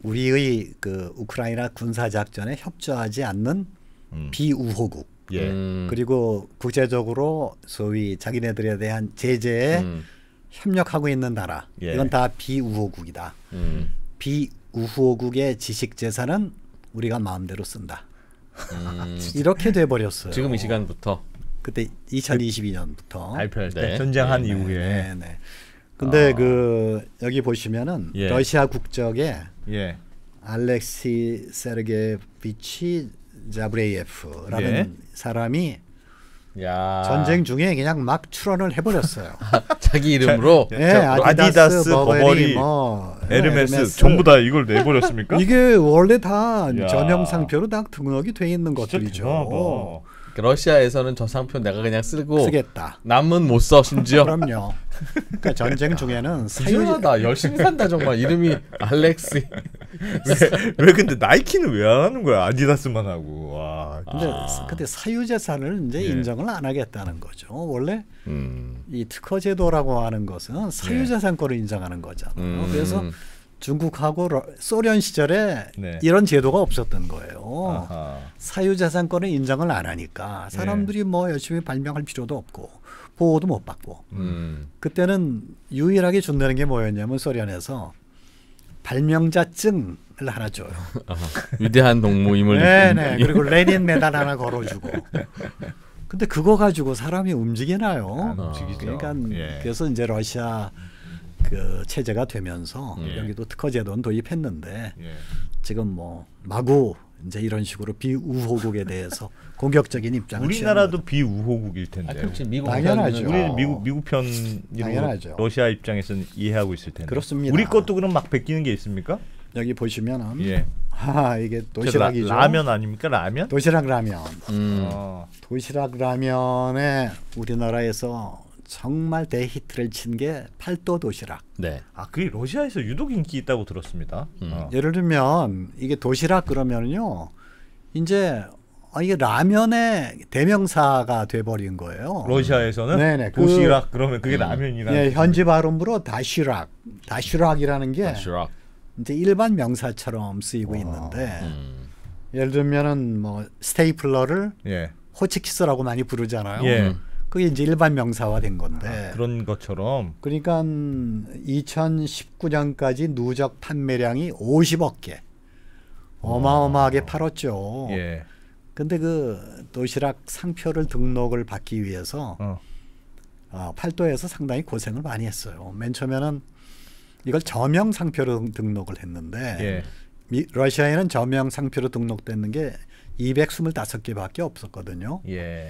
우리의 그 우크라이나 군사 작전에 협조하지 않는 비우호국 예. 그리고 국제적으로 소위 자기네들에 대한 제재에 협력하고 있는 나라 예. 이건 다 비우호국이다. 비우호국의 지식 재산은 우리가 마음대로 쓴다. 이렇게 돼 버렸어요. 지금 이 시간부터 그때 2022년부터 발표할 때 네. 전쟁한 네, 이후에. 네, 네. 근데 그 여기 보시면은 예. 러시아 국적의 예. 알렉시 세르게비치 자브레예프라는 예. 사람이 야 전쟁 중에 그냥 막 출원을 해버렸어요. 자기 이름으로 예, 아디다스, 버버리, 뭐 에르메스 전부 다 이걸 내버렸습니까? 이게 원래 다 야. 전형 상표로 다 등록이 돼 있는 진짜 것들이죠. 대단하다. 러시아에서는 저 상표 내가 그냥 쓰고 쓰겠다. 남은 못 써 심지어. 그럼요. 그러니까 전쟁 중에는 사유 부지런하다. 열심히 산다 정말. 이름이 알렉시. 왜 근데 나이키는 왜 안 하는 거야? 아디다스만 하고. 와. 근데 사유재산을 이제 예. 인정을 안 하겠다는 거죠. 원래 음. 이 특허 제도라고 하는 것은 사유재산권을 인정하는 거잖아요. 그래서 중국하고 소련 시절에 네. 이런 제도가 없었던 거예요. 아하. 사유재산권을 인정을 안 하니까 사람들이 뭐 열심히 발명할 필요도 없고 보호도 못 받고 그때는 유일하게 준다는 게 뭐였냐면 소련에서 발명자증을 하나 줘요. 위대한 동무임을 네네. 그리고 레닌 메달 하나 걸어주고. 근데 그거 가지고 사람이 움직이나요? 안 움직이죠. 그러니까 예. 그래서 이제 러시아 그 체제가 되면서 예. 여기도 특허 제도는 도입했는데 예. 지금 뭐 마구 이제 이런 식으로 비우호국에 대해서 공격적인 입장을 우리나라도 비우호국일 텐데. 아, 그렇지. 미국 당연하죠. 우리는 미국 편으로 당연하죠. 러시아 입장에서는 이해하고 있을 텐데. 그렇습니다. 우리 것도 그럼 막 베끼는 게 있습니까? 여기 보시면은 예. 이게 도시락이죠. 라면 아닙니까? 라면? 도시락 라면. 어. 도시락 라면에 우리나라에서 정말 대히트를 친 게 팔도 도시락. 네. 그게 러시아에서 유독 인기 있다고 들었습니다. 예를 들면 이게 도시락 그러면요, 이제 이게 라면의 대명사가 돼버린 거예요. 러시아에서는 네네, 도시락 그러면 그게 라면이라. 예, 현지 발음으로 다슈락이라는 게 슈락. 이제 일반 명사처럼 쓰이고 있는데 예를 들면은 뭐 스테이플러를 예. 호치키스라고 많이 부르잖아요. 예. 그게 이제 일반 명사화 된 건데. 그런 것처럼. 그러니까 2019년까지 누적 판매량이 50억 개. 어마어마하게 팔았죠. 예. 근데 그 도시락 상표를 등록을 받기 위해서 팔도에서 상당히 고생을 많이 했어요. 맨 처음에는 이걸 저명 상표로 등록을 했는데 예. 러시아에는 저명 상표로 등록되는 게 225개밖에 없었거든요. 예.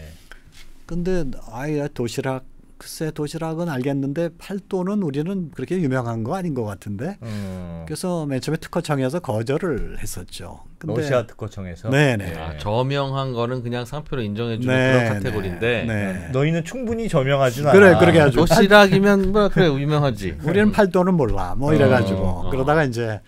근데 아예 도시락 글쎄 도시락은 알겠는데 팔도는 우리는 그렇게 유명한 거 아닌 것 같은데. 그래서 맨 처음에 특허청에서 거절을 했었죠. 근데 러시아 특허청에서. 네네. 아, 저명한 거는 그냥 상표로 인정해주는 네, 그런 카테고리인데 네. 너희는 충분히 저명하진 않아. 그래 그렇게 하죠. 도시락이면 뭐 그래 유명하지. 우리는 팔도는 몰라. 뭐 이래가지고 어. 그러다가 이제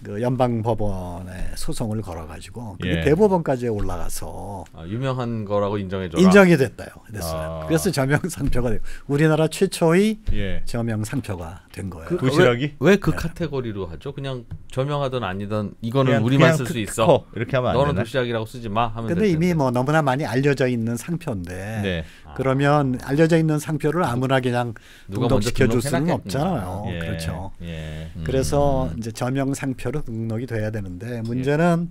그 연방법원에 소송을 걸어가지고 그게 예. 대법원까지 올라가서 아, 유명한 거라고 인정해줘라. 인정이 됐어요. 아. 그래서 저명 상표가 되고 우리나라 최초의 예. 저명 상표가 된 거예요. 도시락이? 왜 그 카테고리로 하죠? 그냥 저명하든 아니든 이거는 그냥- 우리만 그냥 쓸 수 특허 있어. 이렇게 하면 안 너는 되나? 도시락이라고 쓰지 마 하면 근데 될 이미 텐데. 뭐 너무나 많이 알려져 있는 상표인데 네. 그러면 알려져 있는 상표를 아무나 그냥 누가 등록시켜 줄 먼저 수는 등록해놨겠구나. 없잖아요. 예. 그렇죠. 예. 그래서 이제 저명 상표로 등록이 돼야 되는데 문제는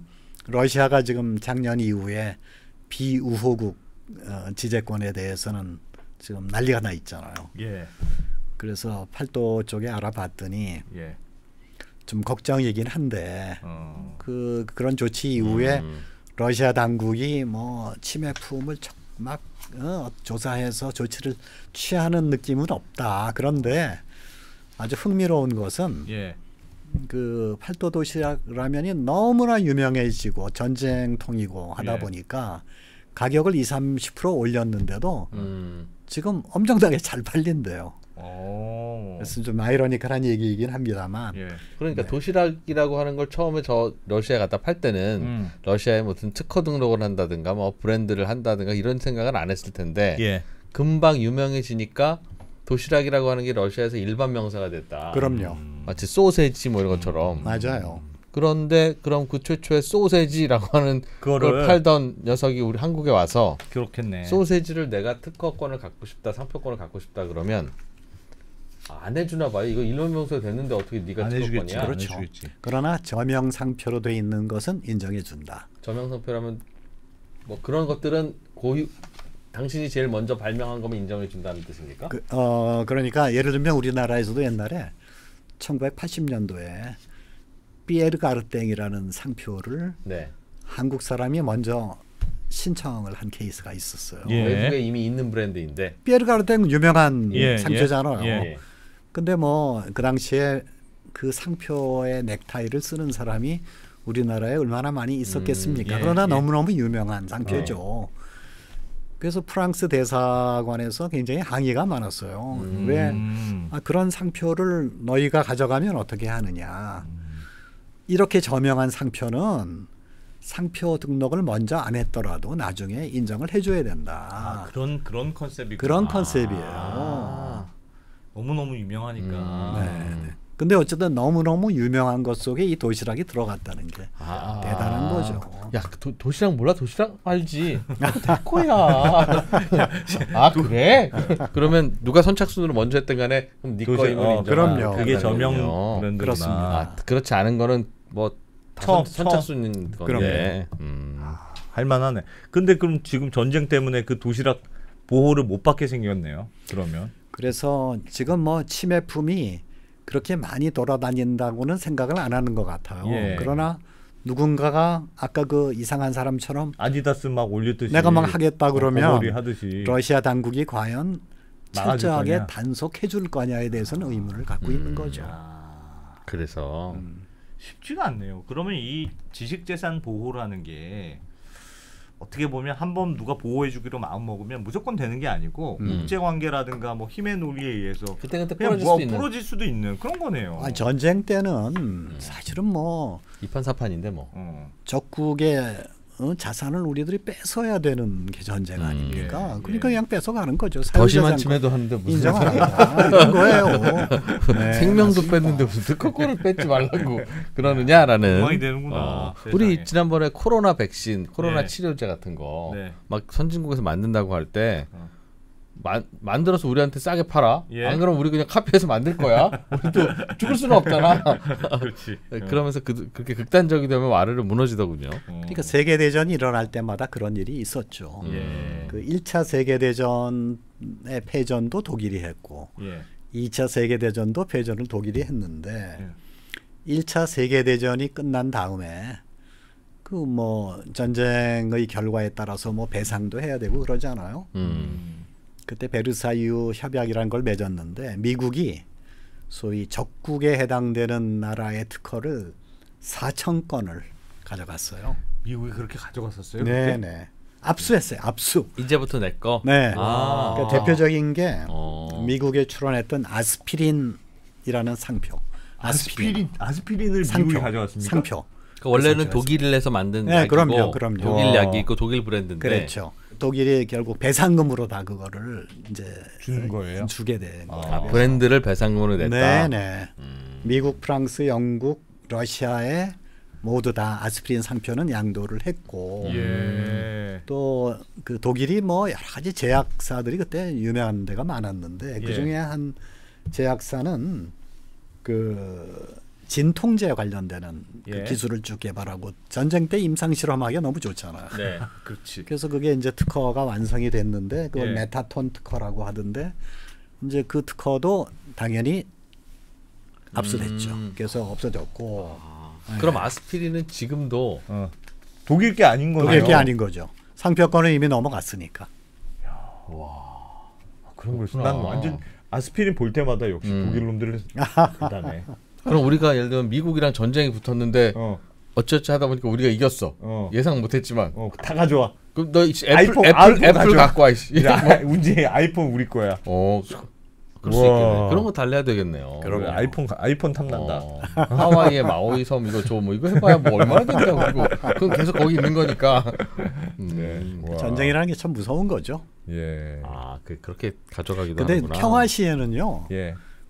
러시아가 지금 작년 이후에 비우호국 지재권에 대해서는 지금 난리가 나 있잖아요. 예. 그래서 팔도 쪽에 알아봤더니 예. 좀 걱정이긴 한데 그런 조치 이후에 음. 러시아 당국이 뭐 치매품을 막 조사해서 조치를 취하는 느낌은 없다. 그런데 아주 흥미로운 것은 예. 그 팔도 도시락 라면이 너무나 유명해지고 전쟁통이고 하다 예. 보니까 가격을 20-30% 올렸는데도 음. 지금 엄청나게 잘 팔린대요. 오. 그래서 좀 아이러니컬한 얘기이긴 합니다만 예. 그러니까 도시락이라고 하는 걸 처음에 저 러시아에 갖다 팔 때는 러시아에 무슨 특허 등록을 한다든가 뭐 브랜드를 한다든가 이런 생각은 안 했을 텐데 예. 금방 유명해지니까 도시락이라고 하는 게 러시아에서 일반 명사가 됐다. 그럼요. 마치 소세지 뭐 이런 것처럼. 맞아요. 그런데 그럼 그 최초의 소세지라고 하는 그거를 걸 팔던 녀석이 우리 한국에 와서 그렇겠네. 소세지를 내가 특허권을 갖고 싶다, 상표권을 갖고 싶다 그러면 안 해주나 봐요. 이거 일반 명사가 됐는데 어떻게 네가 안 해주겠지. 특허권이야? 그렇죠. 안 해주겠지. 그러나 저명 상표로 돼 있는 것은 인정해 준다. 저명상표라면 뭐 그런 것들은 고유 당신이 제일 먼저 발명한 거면 인정해 준다는 뜻입니까? 그러니까 예를 들면 우리나라에서도 옛날에 1980년도에 피에르가르땡이라는 상표를 네. 한국 사람이 먼저 신청을 한 케이스가 있었어요. 예. 외국에 이미 있는 브랜드인데. 피에르가르땡 유명한 예, 상표잖아요. 예. 근데 뭐 그 당시에 그 상표의 넥타이를 쓰는 사람이 우리나라에 얼마나 많이 있었겠습니까? 예, 그러나 예. 너무너무 유명한 상표죠. 그래서 프랑스 대사관에서 굉장히 항의가 많았어요. 왜 그런 상표를 너희가 가져가면 어떻게 하느냐. 이렇게 저명한 상표는 상표 등록을 먼저 안 했더라도 나중에 인정을 해줘야 된다. 아, 그런 컨셉이 그런 컨셉이에요. 너무너무 유명하니까. 네. 근데 어쨌든 너무너무 유명한 것 속에 이 도시락이 들어갔다는 게 대단한 거죠. 야, 도시락 몰라? 도시락 알지. 데코야. 아, 그래? 그러면 누가 선착순으로 먼저 했든 간에 그럼 네 거이면 인정. 그럼요. 그게 저명 브랜드구나. 그렇습니다. 아, 그렇지 않은 거는 뭐 선착순인 건데. 할만하네. 근데 그럼 지금 전쟁 때문에 그 도시락 보호를 못 받게 생겼네요. 그러면. 그래서 지금 뭐 치매품이 그렇게 많이 돌아다닌다고는 생각을 안 하는 것 같아요. 예. 그러나 누군가가 아까 그 이상한 사람처럼 아디다스 막 올렸듯이 내가 막 하겠다 그러면 버버리 하듯이 러시아 당국이 과연 막아줄 철저하게 거냐? 단속해 줄 거냐에 대해서는 의문을 갖고 있는 거죠. 그래서 쉽지가 않네요. 그러면 이 지식재산 보호라는 게 어떻게 보면 한번 누가 보호해주기로 마음 먹으면 무조건 되는 게 아니고 국제관계라든가 뭐 힘의 논리에 의해서 그때그때 그냥 부러질 뭐 수도 있는. 부러질 수도 있는 그런 거네요. 전쟁 때는 사실은 뭐 이판사판인데 뭐. 적국의 자산을 우리들이 뺏어야 되는 게 전쟁 아닙니까? 그러니까 그냥 뺏어가는 거죠. 더 심한 사유재산 침해도 하는데 무슨 인정 안 한다 이런 거예요. 네, 생명도 뺐는데 무슨 특허권을 뺏지 말라고 그러느냐라는. 엉망이 되는구나. 우리 세상에. 지난번에 코로나 백신, 코로나 네. 치료제 같은 거 막 네. 선진국에서 만든다고 할 때 만들어서 우리한테 싸게 팔아. 예. 안 그러면 우리 그냥 카피해서 만들 거야. 우리도 죽을 수는 없잖아. 그렇지. 그러면서 그렇게 극단적이 되면 와르르 무너지더군요. 그러니까 세계 대전이 일어날 때마다 그런 일이 있었죠. 예. 그 1차 세계 대전의 패전도 독일이 했고 예. 2차 세계 대전도 패전을 독일이 했는데 1차 세계대전이 끝난 다음에 그 뭐 전쟁의 결과에 따라서 뭐 배상도 해야 되고 그러잖아요. 그때 베르사유 협약이라는 걸 맺었는데 미국이 소위 적국에 해당되는 나라의 특허를 4,000건을 가져갔어요. 미국이 그렇게 가져갔었어요? 네네. 압수했어요. 압수. 이제부터 내 거. 네. 아. 그러니까 대표적인 게 미국에 출원했던 아스피린이라는 상표. 아스피린을 상표. 미국이 가져갔습니까? 상표. 그러니까 원래는 독일에서 만든 네, 약이고 그럼요. 독일 약이 있고 독일 브랜드인데 그렇죠. 독일이 결국 배상금으로 다 그거를 이제 준 거예요? 주게 된 거예요. 아, 브랜드를 배상금으로 냈다. 네네. 미국, 프랑스, 영국, 러시아에 모두 다 아스피린 상표는 양도를 했고 예. 또 그 독일이 뭐 여러 가지 제약사들이 그때 유명한 데가 많았는데 그 중에 한 제약사는 그 진통제 관련되는 그 기술을 쭉 개발하고 전쟁 때 임상 실험하기가 너무 좋잖아요. 네, 그렇지. 그래서 그게 이제 특허가 완성이 됐는데 그걸 메타톤 특허라고 하던데 이제 그 특허도 당연히 압수됐죠. 그래서 없어졌고. 그럼 아스피린은 지금도 독일 게 아닌 거네요. 독일 게 아닌 거죠. 상표권은 이미 넘어갔으니까. 그런 걸 난 완전 아스피린 볼 때마다 역시 독일 놈들은 대단해. 그럼 우리가 예를 들면 미국이랑 전쟁이 붙었는데 어쩌지 하다 보니까 우리가 이겼어. 예상 못했지만. 다 가져와. 그럼 너 아이폰 애플 갖고 와. 문제 아이폰 우리 거야. 그럴 수 있겠네. 그런 거 달래야 되겠네요. 그러면 아이폰 탐난다. 하와이의 마오이 섬 이거 줘 뭐 이거 해봐야 뭐 얼마나 된다고 그리고 그건 계속 거기 있는 거니까. 전쟁이라는 게 참 무서운 거죠. 예. 그렇게 가져가기도 근데 하는구나. 평화 시에는요.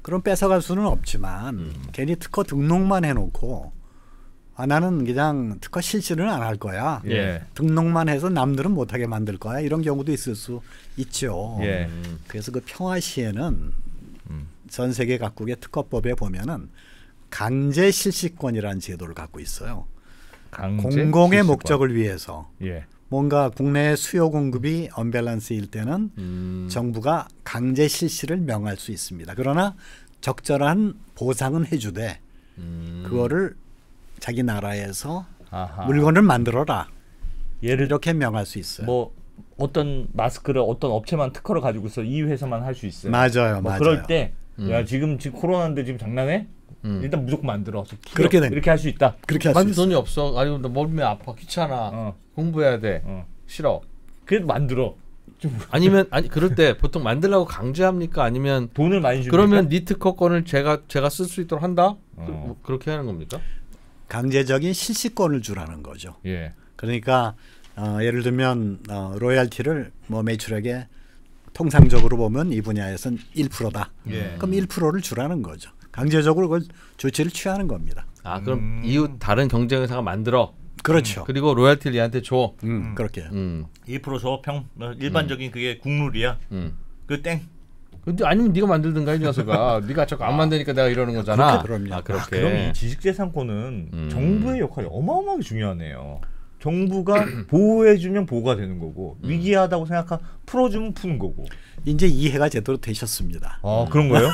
그럼 뺏어갈 수는 없지만 괜히 특허 등록만 해놓고 나는 그냥 특허 실시는 안 할 거야. 등록만 해서 남들은 못하게 만들 거야. 이런 경우도 있을 수 있죠. 그래서 그 평화 시에는 전 세계 각국의 특허법에 보면은 강제 실시권이라는 제도를 갖고 있어요. 공공의 실시권. 목적을 위해서 뭔가 국내 수요 공급이 언밸런스일 때는 정부가 강제 실시를 명할 수 있습니다. 그러나 적절한 보상은 해주되 그거를 자기 나라에서 물건을 만들어라. 이렇게 명할 수 있어요. 뭐 어떤 마스크를 어떤 업체만 특허를 가지고 있어 이 회사만 할 수 있어요. 맞아요. 그럴 때 야 지금 코로나인데 지금 장난해? 일단 무조건 만들어. 그렇게 된 이렇게 할 수 있다. 그렇게 할 수 있어. 돈이 없어. 아니 나 몸이 아파 귀찮아. 공부해야 돼. 싫어. 그래도 만들어. 아니면 그럴 때 보통 만들라고 강제합니까? 아니면 돈을 많이 줍니까? 그러면 니 특허권을 제가 쓸 수 있도록 한다? 그렇게 하는 겁니까? 강제적인 실시권을 주라는 거죠. 그러니까 예를 들면 로열티를 뭐 매출액에 통상적으로 보면 이 분야에서는 1%다. 그럼 1%를 주라는 거죠. 강제적으로 그걸 조치를 취하는 겁니다. 그럼 이웃 다른 경쟁 회사가 만들어. 그렇죠. 그리고 로열티를 얘한테 줘. 그렇게. 2% 줘. 일반적인 그게 국룰이야. 그 땡. 근데 아니면 네가 만들든가 이 녀석아. 네가 자꾸 안 만드니까 내가 이러는 거잖아. 그럼요. 그렇게. 그럼 이 지식재산권은 정부의 역할이 어마어마하게 중요하네요. 정부가 보호해주면 보호가 되는 거고 위기하다고 생각하면 풀어주면 푸는 거고. 이제 이해가 제대로 되셨습니다. 그런 거예요?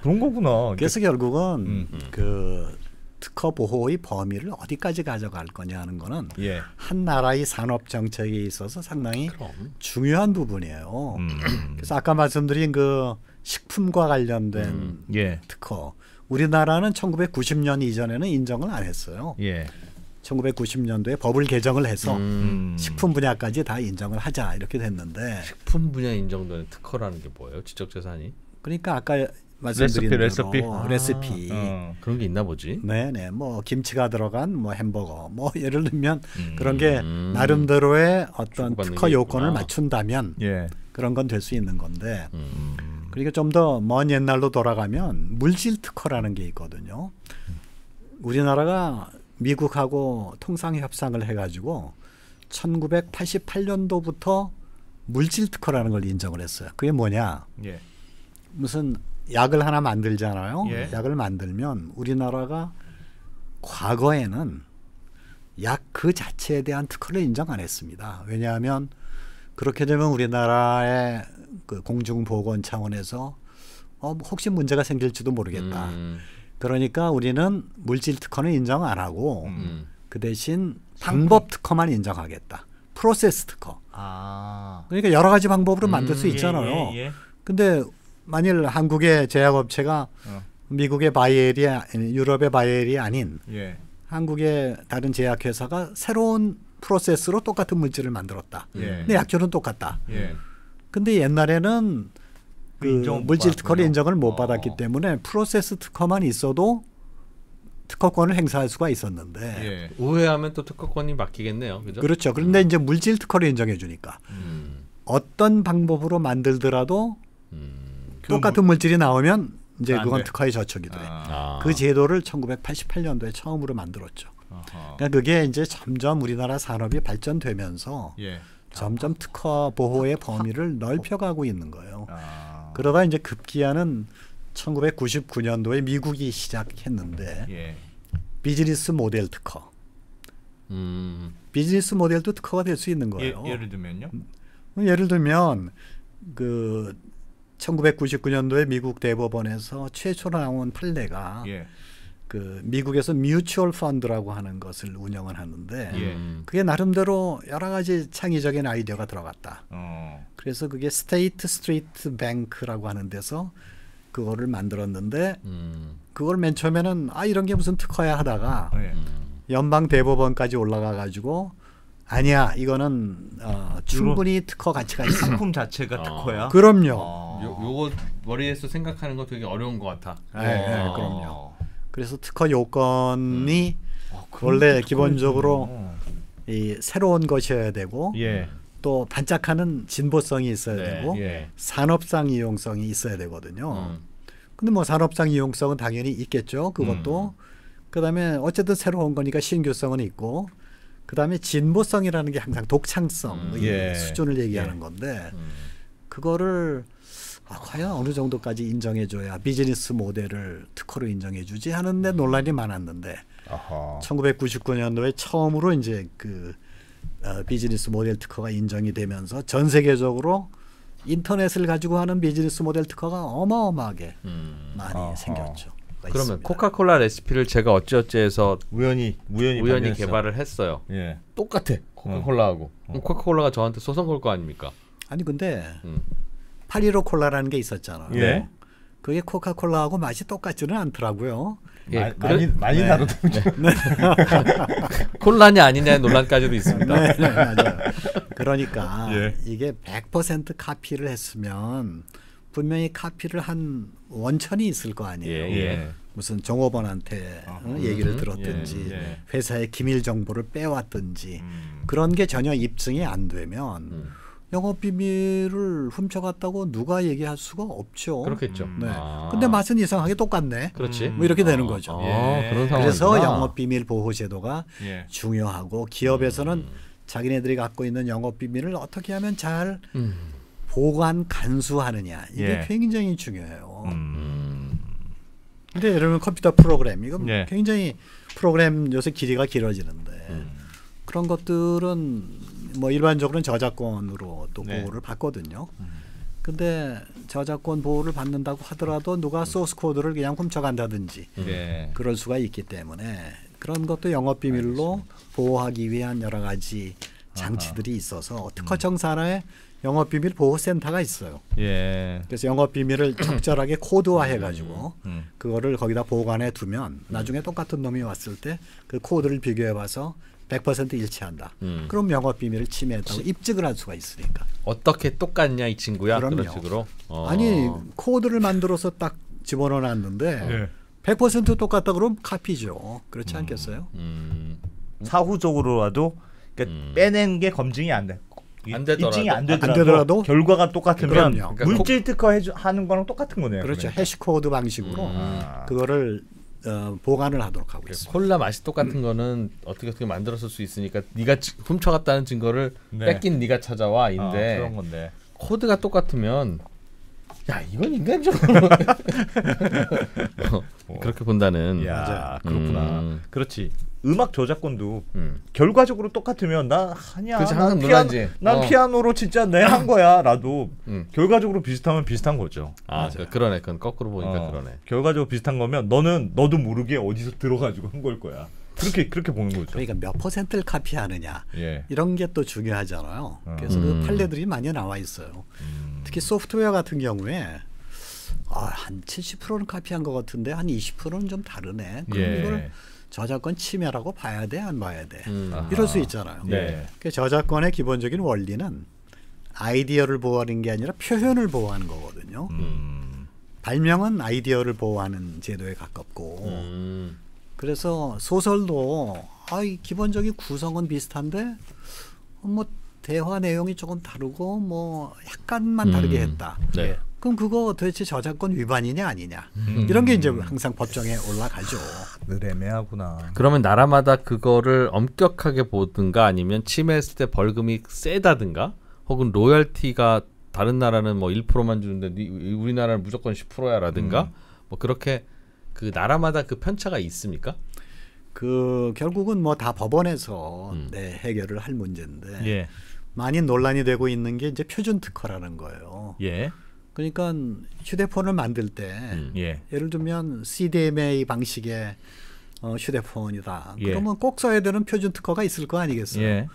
그런 거구나. 그래서 결국은 그 특허 보호의 범위를 어디까지 가져갈 거냐 하는 거는 한 나라의 산업 정책에 있어서 상당히 중요한 부분이에요. 그래서 아까 말씀드린 그 식품과 관련된 특허, 우리나라는 1990년 이전에는 인정을 안 했어요. 1990년도에 법을 개정을 해서 식품 분야까지 다 인정을 하자 이렇게 됐는데 식품 분야 인정되는 특허라는 게 뭐예요? 지적재산이? 그러니까 아까 말씀드린 대로 레시피 그런 게 있나 보지. 네네 뭐 김치가 들어간 뭐 햄버거 뭐 예를 들면 그런 게 나름대로의 어떤 특허 요건을 맞춘다면 그런 건 될 수 있는 건데 그러니까 좀 더 먼 옛날로 돌아가면 물질 특허라는 게 있거든요. 우리나라가 미국하고 통상 협상을 해가지고 1988년도부터 물질 특허라는 걸 인정을 했어요. 그게 뭐냐? 무슨 약을 하나 만들잖아요. 약을 만들면 우리나라가 과거에는 약 그 자체에 대한 특허를 인정 안 했습니다. 왜냐하면 그렇게 되면 우리나라의 그 공중보건 차원에서 혹시 문제가 생길지도 모르겠다. 그러니까 우리는 물질 특허는 인정 안 하고 그 대신 상품. 방법 특허만 인정하겠다. 프로세스 특허. 아. 그러니까 여러 가지 방법으로 만들 수 예, 있잖아요. 예, 예. 근데 만일 한국의 제약업체가 미국의 바이엘이 유럽의 바이엘이 아닌 예. 한국의 다른 제약회사가 새로운 프로세스로 똑같은 물질을 만들었다. 예. 근데 약효는 똑같다. 예. 근데 옛날에는 그 인정을 못 물질 특허를 받았군요. 인정을 못 받았기 때문에 프로세스 특허만 있어도 특허권을 행사할 수가 있었는데 예. 우회하면 또 특허권이 맡기겠네요. 그죠? 그렇죠. 그런데 이제 물질 특허를 인정해 주니까 어떤 방법으로 만들더라도 똑같은 물질이 나오면 이제 안 그건 돼. 특허의 저촉이 돼. 아. 그 제도를 1988년도에 처음으로 만들었죠. 아하. 그러니까 그게 이제 점점 우리나라 산업이 발전되면서 예. 점점 특허 보호의 범위를 넓혀가고 있는 거예요. 아. 그러다 이제 급기야는 1999년도에 미국이 시작했는데 예. 비즈니스 모델 특허. 비즈니스 모델도 특허가 될 수 있는 거예요. 예를 들면요. 예를 들면 그 1999년도에 미국 대법원에서 최초로 나온 판례가 예. 그 미국에서 뮤추얼 펀드라고 하는 것을 운영을 하는데 예. 그게 나름대로 여러 가지 창의적인 아이디어가 들어갔다. 그래서 그게 스테이트 스트리트 뱅크라고 하는 데서 그거를 만들었는데 그걸 맨 처음에는 이런 게 무슨 특허야 하다가 예. 연방 대법원까지 올라가 가지고 아니야 이거는 충분히 특허 가치가 있어. 상품 자체가 특허야. 그럼요. 요거 머리에서 생각하는 거 되게 어려운 것 같아. 그럼요. 그래서 특허 요건이 원래 기본적으로 이 새로운 것이어야 되고 예. 또 반짝하는 진보성이 있어야 되고 예. 산업상 이용성이 있어야 되거든요. 근데 뭐 산업상 이용성은 당연히 있겠죠. 그것도. 그다음에 어쨌든 새로운 거니까 신규성은 있고 그다음에 진보성이라는 게 항상 독창성 예. 수준을 얘기하는 건데 그거를 과연 어느 정도까지 인정해줘야 비즈니스 모델을 특허로 인정해주지 하는데 논란이 많았는데 아하. 1999년도에 처음으로 이제 그 비즈니스 모델 특허가 인정이 되면서 전 세계적으로 인터넷을 가지고 하는 비즈니스 모델 특허가 어마어마하게 많이 생겼죠. 그러면 있습니다. 코카콜라 레시피를 제가 어찌어찌해서 우연히 발견했어. 개발을 했어요. 예. 똑같아 코카콜라하고. 그럼 코카콜라가 저한테 소송 걸 거 아닙니까? 아니 근데 815 콜라라는 게 있었잖아요. 예. 그게 코카콜라하고 맛이 똑같지는 않더라고요. 예, 많이 다르더군요. 콜라냐 아니냐 논란까지도 있습니다. 네, 맞아요. 그러니까 예. 이게 100% 카피를 했으면 분명히 카피를 한 원천이 있을 거 아니에요. 예. 무슨 종업원한테 얘기를 들었든지 예. 회사의 기밀 정보를 빼왔든지 그런 게 전혀 입증이 안 되면 영업 비밀을 훔쳐갔다고 누가 얘기할 수가 없죠. 그렇겠죠. 네. 근데 맛은 이상하게 똑같네. 그렇지. 뭐 이렇게 되는 거죠. 그런 상황이구나. 그래서 영업 비밀 보호 제도가 예. 중요하고 기업에서는 자기네들이 갖고 있는 영업 비밀을 어떻게 하면 잘 보관 간수하느냐 이게 예. 굉장히 중요해요. 근데 예를 들면 컴퓨터 프로그램 이건 예. 굉장히 프로그램 요새 길이가 길어지는데 그런 것들은 뭐 일반적으로는 저작권으로 또 네. 보호를 받거든요. 근데 저작권 보호를 받는다고 하더라도 누가 소스 코드를 그냥 훔쳐간다든지 예. 그럴 수가 있기 때문에 그런 것도 영업 비밀로 보호하기 위한 여러 가지 장치들이 있어서 특허청 산하에 영업 비밀 보호 센터가 있어요. 예. 그래서 영업 비밀을 적절하게 코드화해 가지고 그거를 거기다 보관해 두면 나중에 똑같은 놈이 왔을 때 그 코드를 비교해 봐서 100% 일치한다. 그럼 영업 비밀을 침해했다고 입증을 할 수가 있으니까. 어떻게 똑같냐 이 친구야 그럼요. 그런 식으로. 아니 코드를 만들어서 딱 집어넣어 놨는데 100% 똑같다 그러면 카피죠. 그렇지 않겠어요? 사후적으로라도 그러니까 빼낸 게 검증이 안 돼. 안 되더라도. 입증이 안 안 되더라도 결과가 똑같으면 그럼요. 물질 특허 하는 거랑 똑같은 거네요. 그렇죠. 그러면. 해시코드 방식으로 그거를 보관을 하도록 하고 있습니다. 콜라 맛이 똑같은 거는 어떻게 만들었을 수 있으니까 네가 훔쳐갔다는 증거를 네. 뺏긴 네가 찾아와인데 그런 건데. 코드가 똑같으면 야 이건 인간적으로 그렇게 본다는. 야 그렇구나. 음. 그렇지. 음악 저작권도 결과적으로 똑같으면 나 아니야. 그치, 난 항상 논란이지. 난 피아노로 진짜 내 한 거야. 라도 음. 결과적으로 비슷하면 비슷한 거죠. 아 그러네. 그건 거꾸로 보니까 그러네. 결과적으로 비슷한 거면 너도 모르게 어디서 들어가지고 한 걸 거야. 그렇게 보는 거죠. 그러니까 몇 퍼센트를 카피하느냐 예. 이런 게 또 중요하잖아요. 그래서 그 판례들이 많이 나와 있어요. 특히 소프트웨어 같은 경우에 한 70%는 카피한 것 같은데 한 20%는 좀 다르네. 그럼 예. 이걸 저작권 침해라고 봐야 돼, 안 봐야 돼? 아하. 이럴 수 있잖아요. 네. 그 저작권의 기본적인 원리는 아이디어를 보호하는 게 아니라 표현을 보호하는 거거든요. 발명은 아이디어를 보호하는 제도에 가깝고 그래서 소설도 이 기본적인 구성은 비슷한데 뭐 대화 내용이 조금 다르고 뭐 약간만 다르게 했다. 네. 그럼 그거 도대체 저작권 위반이냐 아니냐 이런 게 이제 항상 법정에 올라가죠. 늘 애매하구나. 그러면 나라마다 그거를 엄격하게 보든가 아니면 침해했을 때 벌금이 세다든가 혹은 로열티가 다른 나라는 뭐 1%만 주는데 우리나라는 무조건 10%야라든가 뭐 그렇게 그 나라마다 그 편차가 있습니까? 그 결국은 뭐 다 법원에서 해결을 할 문제인데 예. 많이 논란이 되고 있는 게 이제 표준 특허라는 거예요. 예. 그러니까 휴대폰을 만들 때 예. 예를 들면 CDMA 방식의 휴대폰이다. 예. 그러면 꼭 써야 되는 표준 특허가 있을 거 아니겠어요? 예.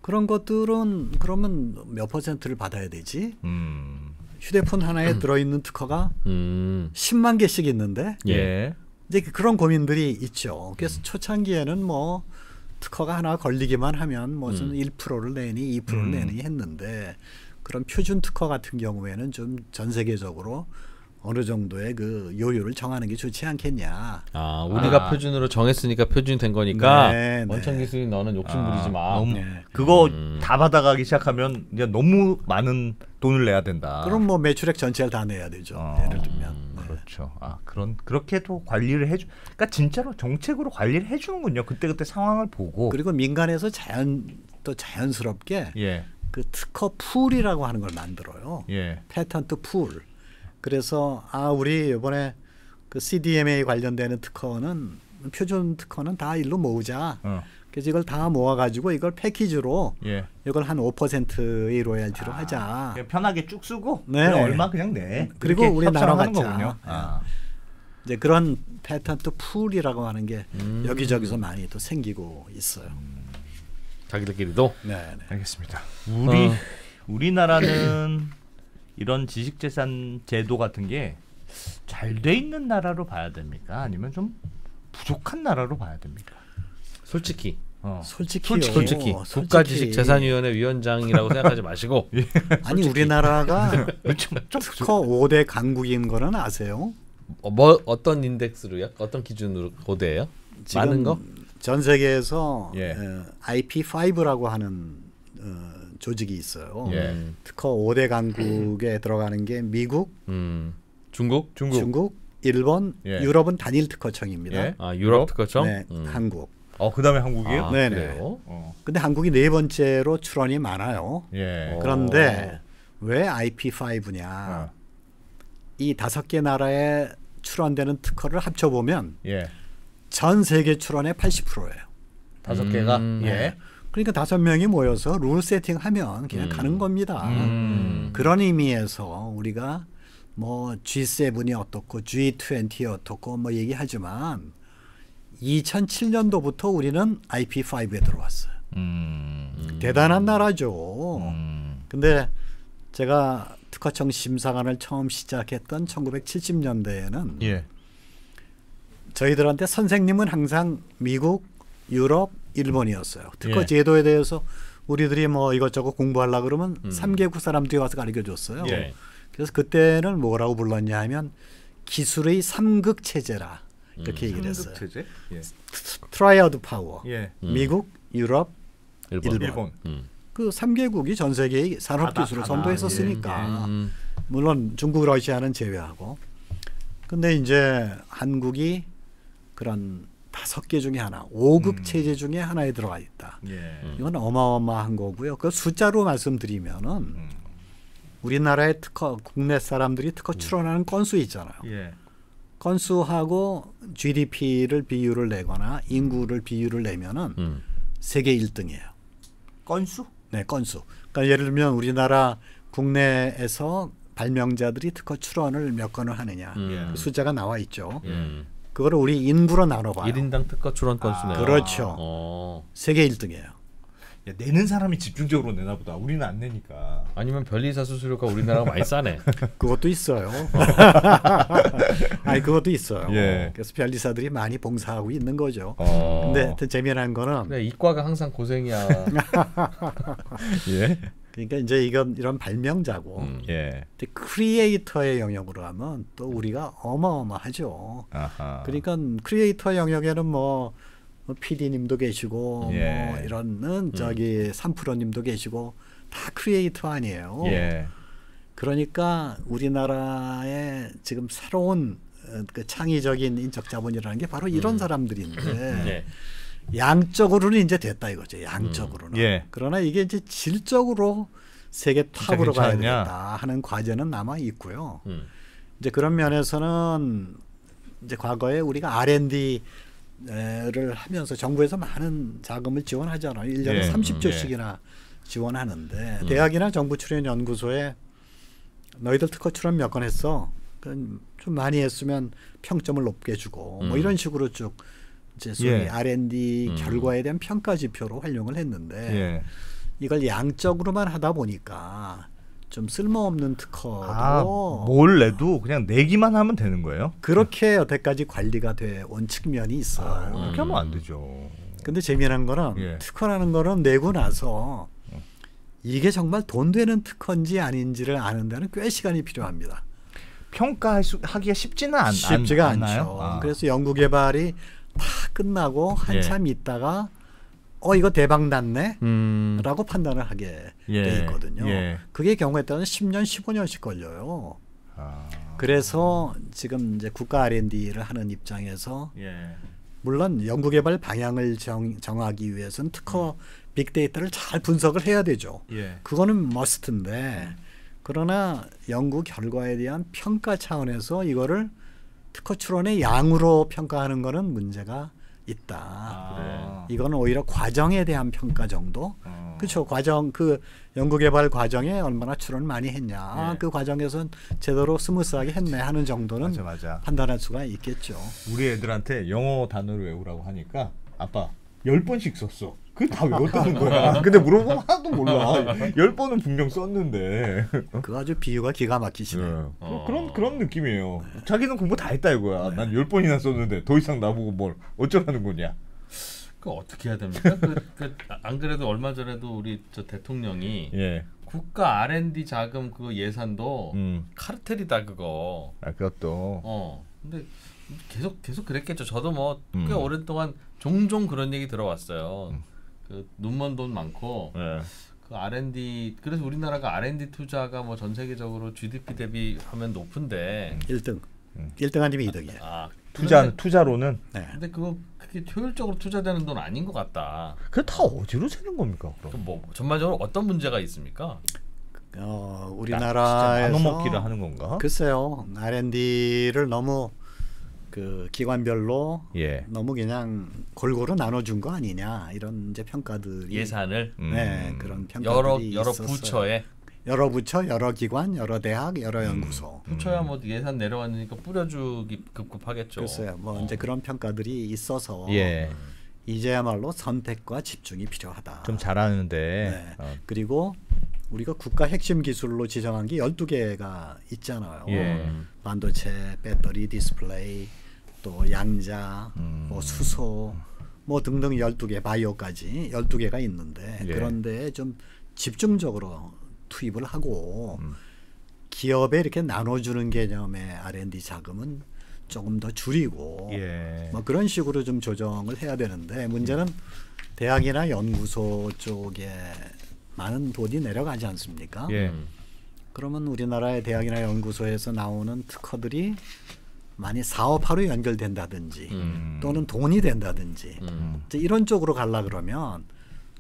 그런 것들은 그러면 몇 퍼센트를 받아야 되지? 음. 휴대폰 하나에 들어있는 특허가 10만 개씩 있는데 예. 이제 그런 고민들이 있죠. 그래서 초창기에는 뭐 특허가 하나 걸리기만 하면 무슨 1%를 내니 2%를 내니 했는데 그런 표준 특허 같은 경우에는 좀 전 세계적으로 어느 정도의 그 요율을 정하는 게 좋지 않겠냐. 우리가 표준으로 정했으니까 표준이 된 거니까 네, 원천 기술이 너는 욕심 부리지 마. 너무 네. 그거 다 받아가기 시작하면 이제 너무 많은 돈을 내야 된다. 그럼 뭐 매출액 전체를 다 내야 되죠. 예를 들면. 네. 그렇죠. 그렇게도 관리를 해주. 그러니까 진짜로 정책으로 관리를 해주는군요. 그때 상황을 보고. 그리고 민간에서 자연스럽게 예. 그 특허 풀이라고 하는 걸 만들어요. 예. 패턴트 풀. 그래서 우리 이번에 그 CDMA 관련되는 특허는 표준 특허는 다 일로 모으자. 그래서 이걸 다 모아가지고 이걸 패키지로 예. 이걸 한 5%의 로열티로 하자. 그냥 편하게 쭉 쓰고 네. 그냥 얼마 그냥 내. 그리고 이렇게 우리 협상하는 나눠 거군요. 갖자. 이제 그런 패턴트 풀이라고 하는 게 여기저기서 많이 또 생기고 있어요. 자기들끼리도. 네. 알겠습니다. 우리나라는 이런 지식재산 제도 같은 게 잘 돼 있는 나라로 봐야 됩니까? 아니면 좀 부족한 나라로 봐야 됩니까? 솔직히 솔직히 국가지식재산위원회 위원장이라고 생각하지 마시고 아니 우리나라가 좀 특허 5대 강국인 거는 아세요? 뭐 어떤 인덱스로요? 어떤 기준으로 고대예요? 많은 거? 전 세계에서 예. IP5라고 하는 조직이 있어요. 예. 특허 5대 강국에 들어가는 게 미국, 중국, 일본, 예. 유럽은 단일 특허청입니다. 예. 유럽 특허청? 네, 한국. 그다음에 한국이에요? 네네. 그래요? 근데 한국이 네 번째로 출원이 많아요. 예. 그런데 왜 IP5냐? 이 5개 나라에 출원되는 특허를 합쳐보면 예. 전 세계 출원의 80%예요. 5개가 예. 그러니까 5명이 모여서 룰 세팅하면 그냥 가는 겁니다. 그런 의미에서 우리가 뭐 G7이 어떻고 G20이 어떻고 뭐 얘기하지만 2007년도부터 우리는 IP5에 들어왔어요. 대단한 나라죠. 근데 제가 특허청 심사관을 처음 시작했던 1970년대에는 예. 저희들한테 선생님은 항상 미국, 유럽, 일본이었어요. 특허 예. 제도에 대해서 우리들이 뭐 이것저것 공부하려고 그러면 3개국 사람들이 와서 가르쳐줬어요. 예. 그래서 그때는 뭐라고 불렀냐 하면 기술의 3극 체제라 이렇게 얘기를 했어요. 체제? 예. 트라이어드 파워. 예. 미국, 유럽, 일본. 일본. 그 3개국이 전 세계의 산업 기술을 선도했었으니까. 물론 중국, 러시아는 제외하고. 근데 이제 한국이 그런 5개 중에 하나, 5극 체제 중에 하나에 들어가 있다. 예. 이건 어마어마한 거고요. 그 숫자로 말씀드리면은 우리나라의 특허 국내 사람들이 특허 출원하는 건수 있잖아요. 예. 건수하고 GDP를 비율을 내거나 인구를 비율을 내면은 세계 1등이에요. 건수? 네, 건수. 그러니까 예를 들면 우리나라 국내에서 발명자들이 특허 출원을 몇 건을 하느냐 그 숫자가 나와 있죠. 그거를 우리 인구로 나눠봐요. 1인당 특허 출원 건수네요. 그렇죠. 세계 1등이에요. 야, 내는 사람이 집중적으로 내나 보다. 우리는 안 내니까. 아니면 변리사 수수료가 우리나라가 많이 싸네. 그것도 있어요. 아니 그것도 있어요. 예. 그래서 변리사들이 많이 봉사하고 있는 거죠. 근데 하여튼 재미난 거는 그래, 이과가 항상 고생이야. 예. 그러니까 이제 이런 발명자고 예. 크리에이터의 영역으로 하면 또 우리가 어마어마하죠. 아하. 그러니까 크리에이터 영역에는 뭐 PD님도 계시고 예. 뭐 이런 저기 3프로님도 계시고 다 크리에이터 아니에요. 예. 그러니까 우리나라의 지금 새로운 그 창의적인 인적 자본이라는 게 바로 이런 사람들인데 네. 양적으로는 이제 됐다 이거죠. 양적으로는. 예. 그러나 이게 이제 질적으로 세계 탑으로 가야 괜찮냐? 되겠다 하는 과제는 남아 있고요. 이제 그런 면에서는 이제 과거에 우리가 R&D를 하면서 정부에서 많은 자금을 지원하잖아요. 1년에 예. 30조씩이나 지원하는데 대학이나 정부 출연 연구소에 너희들 특허 출연 몇 건 했어. 좀 많이 했으면 평점을 높게 주고 뭐 이런 식으로 쭉 이제 소위 예. R&D 결과에 대한 평가 지표로 활용을 했는데 예. 이걸 양적으로만 하다 보니까 좀 쓸모없는 특허도 뭘 내도 그냥 내기만 하면 되는 거예요? 그렇게 여태까지 관리가 돼 온 측면이 있어요. 그렇게 하면 안 되죠. 근데 재미난 거는 예. 특허라는 거는 내고 나서 이게 정말 돈 되는 특허인지 아닌지를 아는 데는 꽤 시간이 필요합니다. 평가하기가 쉽지는 쉽지가 않나요? 않죠. 그래서 연구개발이 다 끝나고 한참 있다가 이거 대박 났네 라고 판단을 하게 돼 있거든요. 예. 그게 경우에 따라서 10년 15년씩 걸려요. 아. 그래서 지금 이제 국가 R&D를 하는 입장에서 예. 물론 연구개발 방향을 정하기 위해서는 특허 빅데이터를 잘 분석을 해야 되죠. 예. 그거는 머스트인데 그러나 연구 결과에 대한 평가 차원에서 이거를 특허 출원의 양으로 평가하는 거는 문제가 있다. 이거는 오히려 과정에 대한 평가 정도. 그렇죠. 과정 그 연구개발 과정에 얼마나 출원을 많이 했냐. 그 과정에서는 제대로 스무스하게 했네 하는 정도는 맞아. 판단할 수가 있겠죠. 우리 애들한테 영어 단어를 외우라고 하니까 아빠 10번씩 썼어. 그거 다 외웠다는 거야. 근데 물어보면 하나도 몰라. 10번은 분명 썼는데. 그 아주 비유가 기가 막히시네요. 그런 느낌이에요. 자기는 공부 다 했다 이거야. 난 10번이나 썼는데 더 이상 나보고 뭘 어쩌라는 거냐. 그 어떻게 해야 됩니까? 안 그래도 얼마 전에도 우리 저 대통령이 국가 R&D 자금 그거 예산도 카르텔이다 그거. 그것도. 근데 계속 그랬겠죠. 저도 뭐 꽤 오랫동안 종종 그런 얘기 들어왔어요. 그 눈먼 돈 많고 그 R&D 그래서 우리나라가 R&D 투자가 뭐 전 세계적으로 GDP 대비 하면 높은데 1등 1등 아니면 2등이에요. 투자로는. 근데 그게 효율적으로 투자되는 돈 아닌 것 같다. 그게 다 어디로 새는 겁니까? 그럼 뭐 전반적으로 어떤 문제가 있습니까? 우리나라에서 나눠먹기를 하는 건가? 글쎄요. R&D를 너무 그 기관별로 너무 그냥 골고루 나눠준 거 아니냐 이런 이제 평가들이 예산을 그런 평가들이 여러 있었어요. 부처에 여러 부처, 여러 기관, 여러 대학, 여러 연구소. 부처야 뭐 예산 내려왔으니까 뿌려주기 급급하겠죠. 글쎄요. 뭐 이제 그런 평가들이 있어서 이제야말로 선택과 집중이 필요하다. 좀 잘하는데. 그리고 우리가 국가 핵심 기술로 지정한 게 12개가 있잖아요. 반도체, 배터리, 디스플레이, 또 양자, 뭐 수소, 뭐 등등 12개, 바이오까지 12개가 있는데 그런데 좀 집중적으로 투입을 하고 기업에 이렇게 나눠주는 개념의 R&D 자금은 조금 더 줄이고 뭐 그런 식으로 좀 조정을 해야 되는데 문제는 대학이나 연구소 쪽에 많은 돈이 내려가지 않습니까? 그러면 우리나라의 대학이나 연구소에서 나오는 특허들이 많이 사업화로 연결된다든지 또는 돈이 된다든지 이제 이런 쪽으로 가려 그러면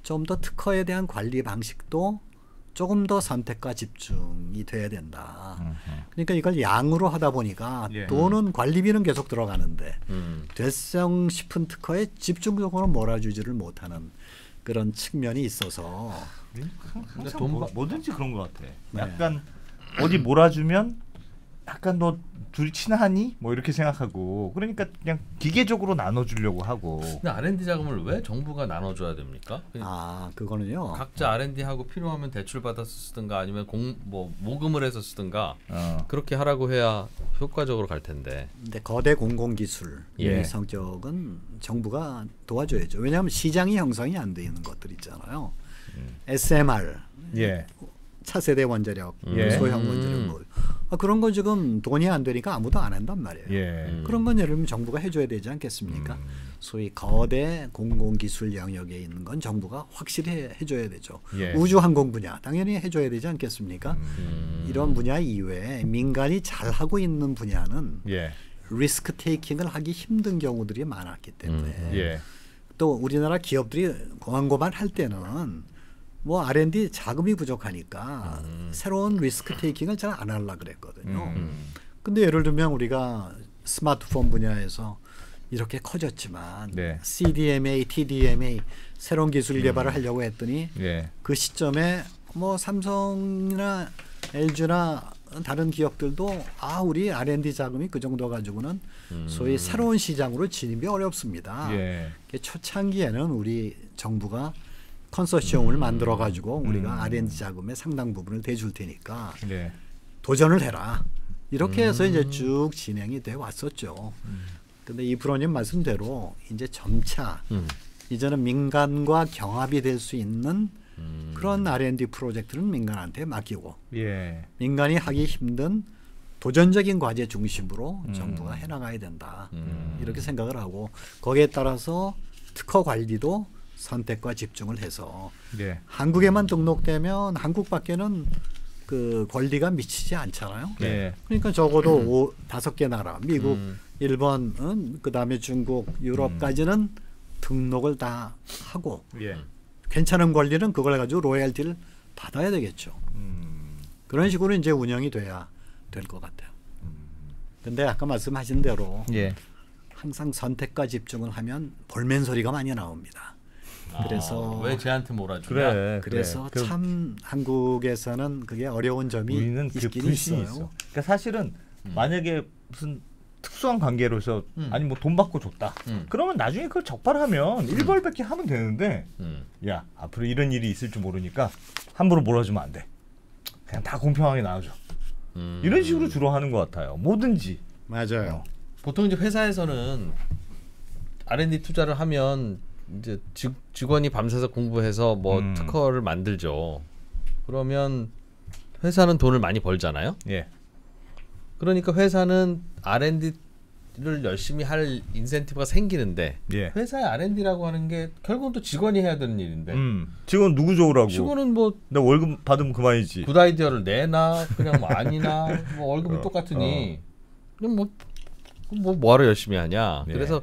좀 더 특허에 대한 관리 방식도 조금 더 선택과 집중이 돼야 된다. 그러니까 이걸 양으로 하다 보니까 예. 돈은 관리비는 계속 들어가는데 됐성 싶은 특허에 집중적으로 몰아주지를 못하는 그런 측면이 있어서 항상 돈 뭐든지 그런 것 같아. 네. 약간 어디 몰아주면 약간 너 둘이 친하니? 뭐 이렇게 생각하고 그러니까 그냥 기계적으로 나눠주려고 하고. 근데 R&D 자금을 왜 정부가 나눠줘야 됩니까? 그거는요. 각자 R&D 하고 필요하면 대출 받아서 쓰든가 아니면 모금을 해서 쓰든가 그렇게 하라고 해야 효과적으로 갈 텐데. 근데 거대 공공기술 예. 이 성격은 정부가 도와줘야죠. 왜냐하면 시장이 형성이 안 돼 있는 것들 있잖아요. SMR, 예. 차세대 원자력, 예. 소형 원자력 뭐 그런 거 지금 돈이 안 되니까 아무도 안 한단 말이에요. 예. 그런 건 예를 들면 정부가 해줘야 되지 않겠습니까? 소위 거대 공공기술 영역에 있는 건 정부가 확실히 해줘야 되죠. 예. 우주항공 분야 당연히 해줘야 되지 않겠습니까? 이런 분야 이외에 민간이 잘하고 있는 분야는 예. 리스크 테이킹을 하기 힘든 경우들이 많았기 때문에 예. 또 우리나라 기업들이 고만고만 할 때는 뭐 R&D 자금이 부족하니까 새로운 리스크 테이킹을 잘 안 하려고 그랬거든요. 근데 예를 들면 우리가 스마트폰 분야에서 이렇게 커졌지만 네. CDMA, TDMA 새로운 기술 개발을 하려고 했더니 예. 그 시점에 뭐 삼성이나 LG나 다른 기업들도 우리 R&D 자금이 그 정도 가지고는 소위 새로운 시장으로 진입이 어렵습니다. 예. 초창기에는 우리 정부가 컨소시엄을 만들어 가지고 우리가 R&D 자금의 상당 부분을 대줄 테니까 예. 도전을 해라. 이렇게 해서 이제 쭉 진행이 돼 왔었죠. 근데 이 프로님 말씀대로 이제 점차 이제는 민간과 경합이 될 수 있는 그런 R&D 프로젝트는 민간한테 맡기고 예. 민간이 하기 힘든 도전적인 과제 중심으로 정부가 해나가야 된다. 이렇게 생각을 하고 거기에 따라서 특허 관리도 선택과 집중을 해서 예. 한국에만 등록되면 한국밖에는 그 권리가 미치지 않잖아요. 예. 그러니까 적어도 5개 나라, 미국, 일본, 그다음에 중국, 유럽까지는 등록을 다 하고 예. 괜찮은 권리는 그걸 가지고 로열티를 받아야 되겠죠. 그런 식으로 이제 운영이 돼야 될 것 같아요. 근데 아까 말씀하신 대로 예. 항상 선택과 집중을 하면 볼멘 소리가 많이 나옵니다. 그래서 왜 쟤한테 몰아주냐? 그래. 그래서 그래. 참 한국에서는 그게 어려운 점이 우리는 그 있긴 불신이 있어요. 있어. 그러니까 사실은 만약에 무슨 특수한 관계로서 아니 뭐 돈 받고 줬다. 그러면 나중에 그걸 적발하면 일벌백계 하면 되는데 야 앞으로 이런 일이 있을 줄 모르니까 함부로 몰아주면 안 돼. 그냥 다 공평하게 나눠줘. 이런 식으로 주로 하는 것 같아요. 뭐든지. 맞아요. 보통 이제 회사에서는 R&D 투자를 하면 이제 직원이 밤새서 공부해서 뭐 특허를 만들죠. 그러면 회사는 돈을 많이 벌잖아요. 예. 그러니까 회사는 R&D를 열심히 할 인센티브가 생기는데 예. 회사의 R&D라고 하는 게 결국은 또 직원이 해야 되는 일인데 직원 누구 좋으라고? 직원은 뭐 나 월급 받으면 그만이지. 굿 아이디어를 내나 그냥 뭐 아니나 뭐 월급이 똑같으니 그럼 뭐하러 열심히 하냐. 예. 그래서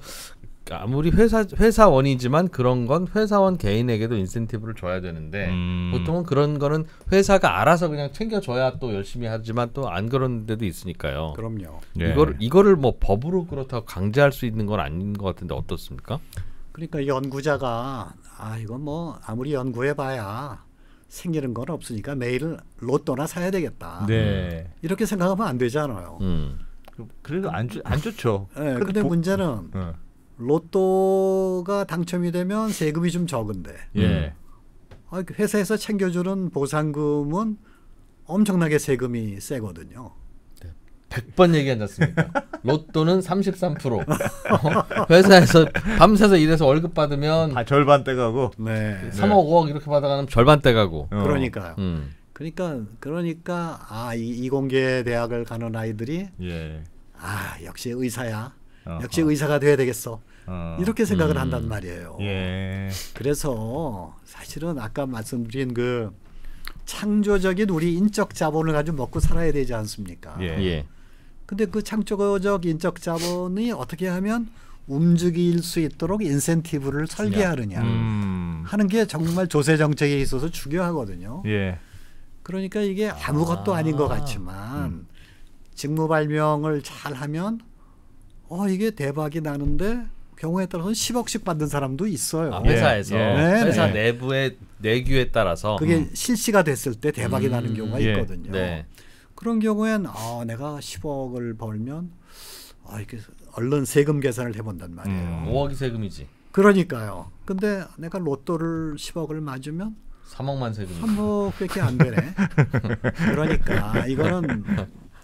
아무리 회사원이지만 그런 건 회사원 개인에게도 인센티브를 줘야 되는데 보통은 그런 거는 회사가 알아서 그냥 챙겨줘야 또 열심히 하지만 또 안 그런 데도 있으니까요. 그럼요. 예. 이거를 뭐 법으로 그렇다고 강제할 수 있는 건 아닌 것 같은데 어떻습니까? 그러니까 연구자가 이건 뭐 아무리 연구해봐야 생기는 건 없으니까 매일 로또나 사야 되겠다. 네. 이렇게 생각하면 안 되잖아요. 그래도 안 좋죠. 네, 근데 문제는 로또가 당첨이 되면 세금이 좀 적은데 예. 회사에서 챙겨주는 보상금은 엄청나게 세금이 세거든요. 100번 얘기하지 않습니까? 로또는 33%. 회사에서 밤새서 일해서 월급 받으면 절반 떼가고. 네. 3억 5억 이렇게 받아가는 절반 떼가고. 그러니까요. 그러니까 이공계 대학을 가는 아이들이 예. 역시 의사야. 역시 의사가 돼야 되겠어. 이렇게 생각을 한단 말이에요. 예. 그래서 사실은 아까 말씀드린 그 창조적인 우리 인적 자본을 가지고 먹고 살아야 되지 않습니까? 예. 근데 그 창조적 인적 자본이 어떻게 하면 움직일 수 있도록 인센티브를 설계하느냐 하는 게 정말 조세 정책에 있어서 중요하거든요. 예. 그러니까 이게 아무것도 아닌 것 같지만 직무 발명을 잘하면 이게 대박이 나는데 경우에 따라서는 10억씩 받는 사람도 있어요. 회사에서 네, 회사 네. 내부의 내규에 따라서 그게 실시가 됐을 때 대박이 나는 경우가 예. 있거든요. 네. 그런 경우엔 내가 10억을 벌면 이렇게 얼른 세금 계산을 해본단 말이에요. 5억이 세금이지. 그러니까요. 근데 내가 로또를 10억을 맞으면 3억만 세금. 3억밖에 안 되네. 그러니까 이거는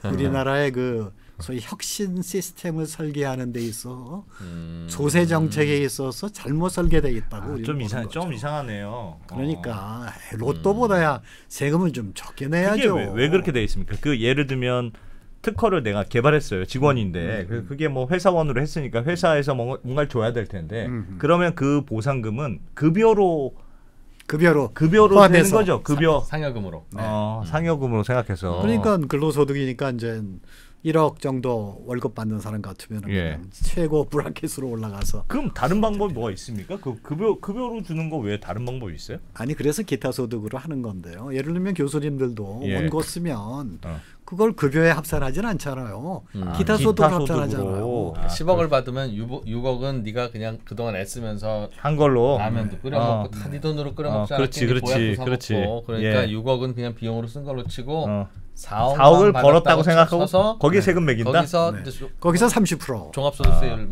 우리나라의 그 소위 혁신 시스템을 설계하는 데 있어 조세 정책에 있어서 잘못 설계되어 있다고 우리는 보는 거죠. 좀 이상하네요. 그러니까 로또보다야 세금을 좀 적게 내야죠. 그게 왜 그렇게 돼 있습니까? 그 예를 들면 특허를 내가 개발했어요. 직원인데 그게 뭐 회사원으로 했으니까 회사에서 뭔가를 줘야 될 텐데 그러면 그 보상금은 급여로 되는 포함해서. 거죠. 급여 상여금으로. 상여금으로 생각해서. 그러니까 근로소득이니까 이제 1억 정도 월급 받는 사람 같으면 예. 최고 브라켓으로 올라가서 그럼 다른 방법이 뭐가 있습니까? 그 급여로 주는 거 외에 다른 방법이 있어요? 아니 그래서 기타 소득으로 하는 건데요. 예를 들면 교수님들도 예. 원고 쓰면 그걸 급여에 합산하진 않잖아요. 기타 소득을 합산하잖아요. 10억을 받으면 6억은 네가 그냥 그동안 애쓰면서 한 걸로 라면도 끓여먹고 다 네 돈으로 끓여먹지 그렇지, 않았겠니? 그렇지, 보약도 사 그렇지. 먹고. 그러니까 예. 6억은 그냥 비용으로 쓴 걸로 치고 4억을 벌었다고 생각하고 거기에 세금 매긴다? 거기서 네. 이제 거기서 30%. 종합소득세율을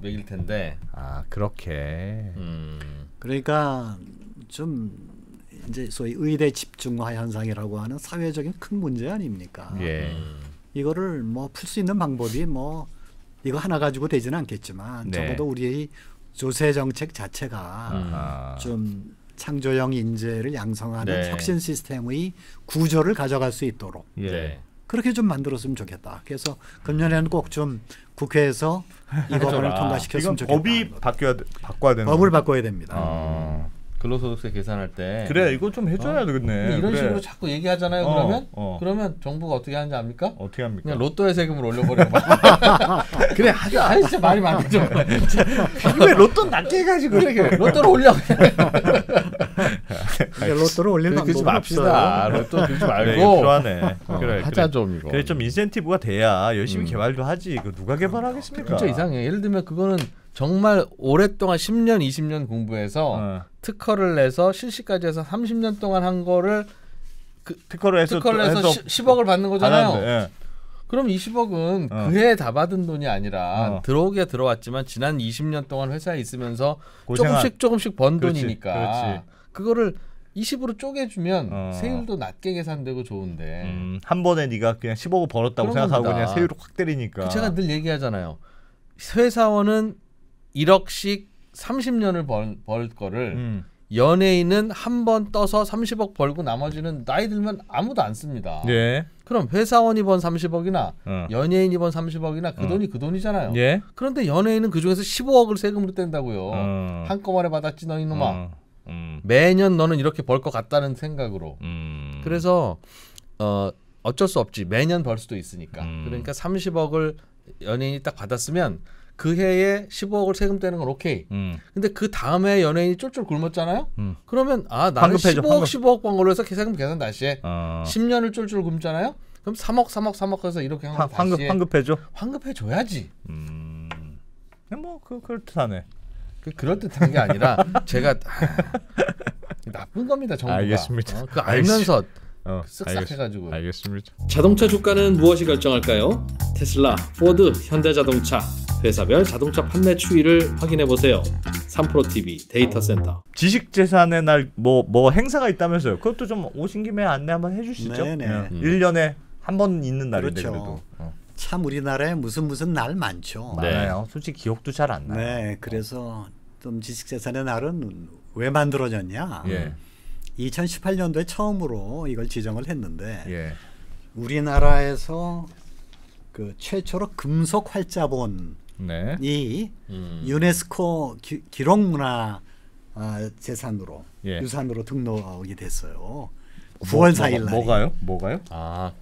매길 텐데. 그렇게. 그러니까 좀 이제 소위 의대 집중화 현상이라고 하는 사회적인 큰 문제 아닙니까? 예. 이거를 뭐 풀 수 있는 방법이 뭐 이거 하나 가지고 되지는 않겠지만 네. 적어도 우리의 조세 정책 자체가 좀 창조형 인재를 양성하는 네. 혁신 시스템의 구조를 가져갈 수 있도록 예. 네. 그렇게 좀 만들었으면 좋겠다. 그래서 금년에는 꼭 좀 국회에서 이 법안을 통과시켰으면 이건 좋겠다. 법이 바꿔야 되는 법을 거죠? 바꿔야 됩니다. 근로소득세 계산할 때 그래 이거 좀 해줘야 되겠네. 이런 그래. 식으로 자꾸 얘기하잖아요. 그러면 정부가 어떻게 하는지 압니까? 어떻게 합니까? 그냥 로또의 세금을 올려버려. 그래 하자. 진짜 말이 많죠. 왜 로또 낮게 해가지고 그래 로또를 올려. 로또를 올리는 그러지 방법은 맙시다. 없어요. 로또 그러지 그래, 말고. 이거 필요하네. 그래, 하자 좀 이거. 그래 좀 인센티브가 돼야 열심히 개발도 하지. 이거 누가 개발하겠습니까? 진짜 이상해. 예를 들면 그거는 정말 오랫동안 10년, 20년 공부해서 특허를 내서 실시까지 해서 30년 동안 한 거를 특허를 해서 10억을 받는 거잖아요. 예. 그럼 20억은 그해 다 받은 돈이 아니라 들어오기가 들어왔지만 지난 20년 동안 회사에 있으면서 조금씩 번 그렇지, 돈이니까 그렇지. 그거를 20으로 쪼개주면 세율도 낮게 계산되고 좋은데 한 번에 네가 그냥 10억을 벌었다고 그런 생각하고 겁니다. 그냥 세율을 확 때리니까. 제가 늘 얘기하잖아요. 회사원은 1억씩 30년을 벌 거를 연예인은 한 번 떠서 30억 벌고 나머지는 나이 들면 아무도 안 씁니다. 예. 그럼 회사원이 번 30억이나 연예인이 번 30억이나 그 돈이 그 돈이잖아요. 예. 그런데 연예인은 그중에서 15억을 세금으로 뗀다고요. 한꺼번에 받았지 너 이놈아. 매년 너는 이렇게 벌 것 같다는 생각으로. 그래서 어쩔 수 없지. 매년 벌 수도 있으니까. 그러니까 30억을 연예인이 딱 받았으면 그 해에 15억을 세금 떼는 건 오케이. 근데 그 다음에 연예인이 쫄쫄 굶었잖아요. 그러면 나는 환급해줘, 15억 번 걸로 해서 세금 계산 다시 해. 10년 10년을 쫄쫄 굶잖아요. 그럼 3억 해서 이렇게 하면 다시 해. 환급해줘. 환급해 줘야지. 뭐 그럴듯하네. 그럴 듯한 게 아니라 제가 나쁜 겁니다 정부가. 알겠습니다. 그 알면서 쓱싹 해가지고. 알겠습니다. 자동차 주가는 무엇이 결정할까요? 테슬라, 포드, 현대자동차, 회사별 자동차 판매 추이를 확인해 보세요. 3프로TV 데이터 센터. 지식재산의 날 뭐 행사가 있다면서요? 그것도 좀 오신 김에 안내 한번 해주시죠. 네네. 1년에 한 번 있는 날인데 그렇죠. 그래도. 참 우리나라에 무슨 날 많죠. 많아요. 솔직히 기억도 잘 안 나요. 네, 그래서 좀 지식재산의 날은 왜 만들어졌냐? 예. 2018년도에 처음으로 이걸 지정을 했는데 예. 우리나라에서 그 최초로 금속 활자본이 네. 유네스코 기록문화 재산으로 예. 유산으로 등록이 됐어요. 9월 4일 날. 뭐가요?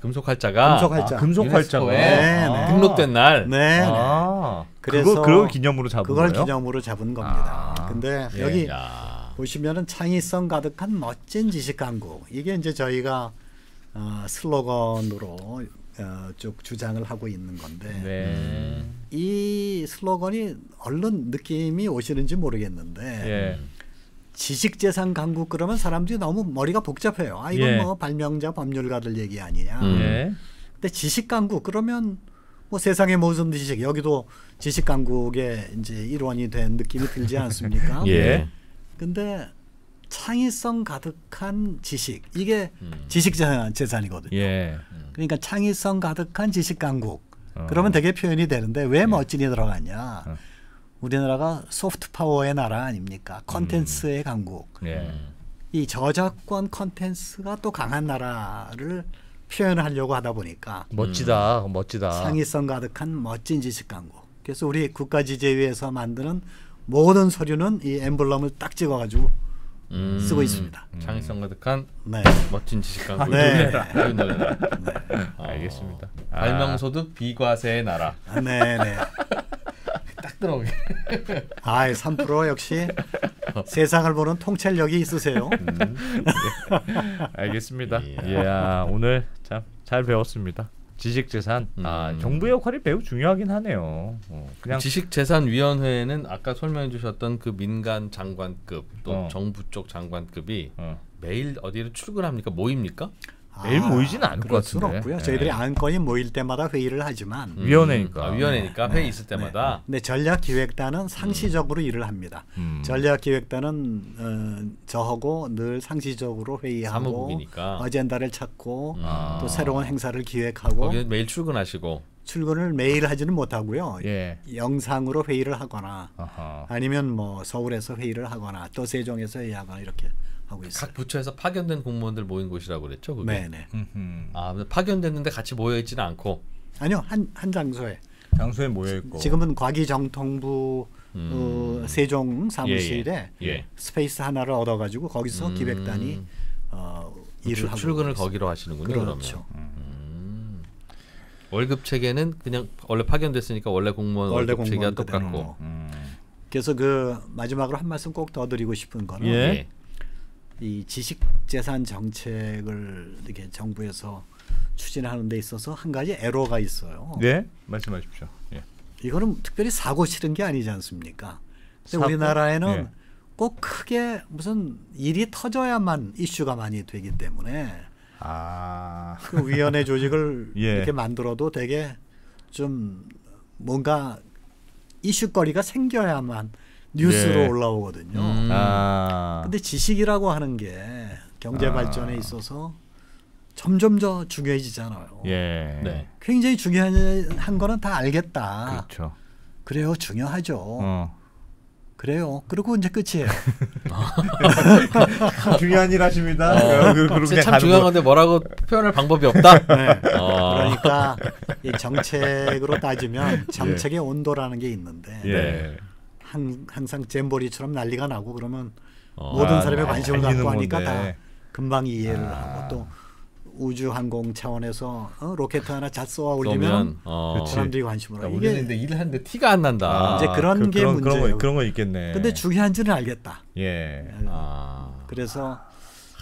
금속 활자가 금속 활자. 금속 활자가. 네. 등록된 날. 네. 아, 그래서 그걸 기념으로 잡은 그걸 거예요? 기념으로 잡은 겁니다. 근데 여기 보시면은 창의성 가득한 멋진 지식 강국 이게 이제 저희가 슬로건으로 쭉 주장을 하고 있는 건데 네. 이 슬로건이 얼른 느낌이 오시는지 모르겠는데 예. 지식재산 강국 그러면 사람들이 너무 머리가 복잡해요. 아 이건 예. 뭐 발명자 법률가들 얘기 아니냐. 예. 근데 지식 강국 그러면 뭐 세상의 모든 지식 여기도 지식 강국의 이제 일원이 된 느낌이 들지 않습니까? 예. 근데 창의성 가득한 지식 이게 지식 재산이거든요. 예. 그러니까 창의성 가득한 지식 강국 그러면 되게 표현이 되는데 왜 멋진이 들어갔냐? 우리나라가 소프트 파워의 나라 아닙니까? 컨텐츠의 강국. 예. 이 저작권 컨텐츠가 또 강한 나라를 표현하려고 하다 보니까 멋지다. 멋지다. 창의성 가득한 멋진 지식 강국. 그래서 우리 국가지재위에서 만드는 모든 서류는 이 엠블럼을 딱 찍어가지고 쓰고 있습니다. 창의성 가득한 네. 멋진 지식 강국. 네. 알겠습니다. 발명소득 비과세의 나라. 네네. 딱 들어오게. 아, 3% 역시 세상을 보는 통찰력이 있으세요. 알겠습니다. 예, 오늘 참 잘 배웠습니다. 지식재산. 정부의 역할이 매우 중요하긴 하네요. 그냥 지식재산위원회는 아까 설명해 주셨던 그 민간 장관급 또 정부 쪽 장관급이 매일 어디로 출근합니까? 모입니까? 매일 모이지는 않을 것 그럴 수는 같은데. 없고요. 저희들이 안건이 모일 때마다 회의를 하지만 위원회니까. 위원회니까 회의 있을 때마다. 근데 전략기획단은 상시적으로 일을 합니다. 전략기획단은 저하고 늘 상시적으로 회의하고 사무국이니까. 어젠다를 찾고 또 새로운 행사를 기획하고 거기 매일 출근하시고. 출근을 매일 하지는 못하고요. 예. 영상으로 회의를 하거나 아하. 아니면 뭐 서울에서 회의를 하거나 또 세종에서 회의하거나 이렇게 하고 있어요. 각 부처에서 파견된 공무원들 모인 곳이라고 그랬죠, 그게. 네네. 아, 파견됐는데 같이 모여 있지는 않고. 아니요 한 장소에. 장소에 모여 있고. 지금은 과기정통부 세종 사무실에 예. 스페이스 하나를 얻어가지고 거기서 기획단이 일을 하고 출근을 있어요. 거기로 하시는군요. 그렇죠. 그러면. 월급 체계는 그냥 원래 파견됐으니까 원래 공무원 원래 월급 체계가 공무원 똑같고. 그래서 그 마지막으로 한 말씀 꼭 더 드리고 싶은 거는 예. 이 지식재산 정책을 이렇게 정부에서 추진하는 데 있어서 한 가지 에러가 있어요. 네, 말씀하십시오. 예. 이거는 특별히 사고 치는 게 아니지 않습니까? 근데 사고? 우리나라에는 예. 꼭 크게 무슨 일이 터져야만 이슈가 많이 되기 때문에 그 위원회 조직을 예. 이렇게 만들어도 되게 좀 뭔가 이슈거리가 생겨야만 뉴스로 예. 올라오거든요. 근데 지식이라고 하는 게 경제 발전에 있어서 점점 더 중요해지잖아요. 예. 네. 굉장히 중요한 거는 다 알겠다. 그렇죠. 그래요, 중요하죠. 그래요. 그리고 이제 끝이에요. 중요한 일 하십니다. 진짜 참 중요한 건데 뭐라고 표현할 방법이 없다. 네. 그러니까 이 정책으로 따지면 정책의 온도라는 게 있는데 예. 항상 잼버리처럼 난리가 나고 그러면 모든 사람이 관심을 갖고 하니까 다 금방 이해를 하고 또 우주항공 차원에서 로켓 하나 잘 쏘아 올리면 사람들이 관심을 하고 이게 일을 하는데 티가 안 난다. 이제 그런 게 문제예요. 그런 거 있겠네. 근데 중요한지는 알겠다. 예. 그래서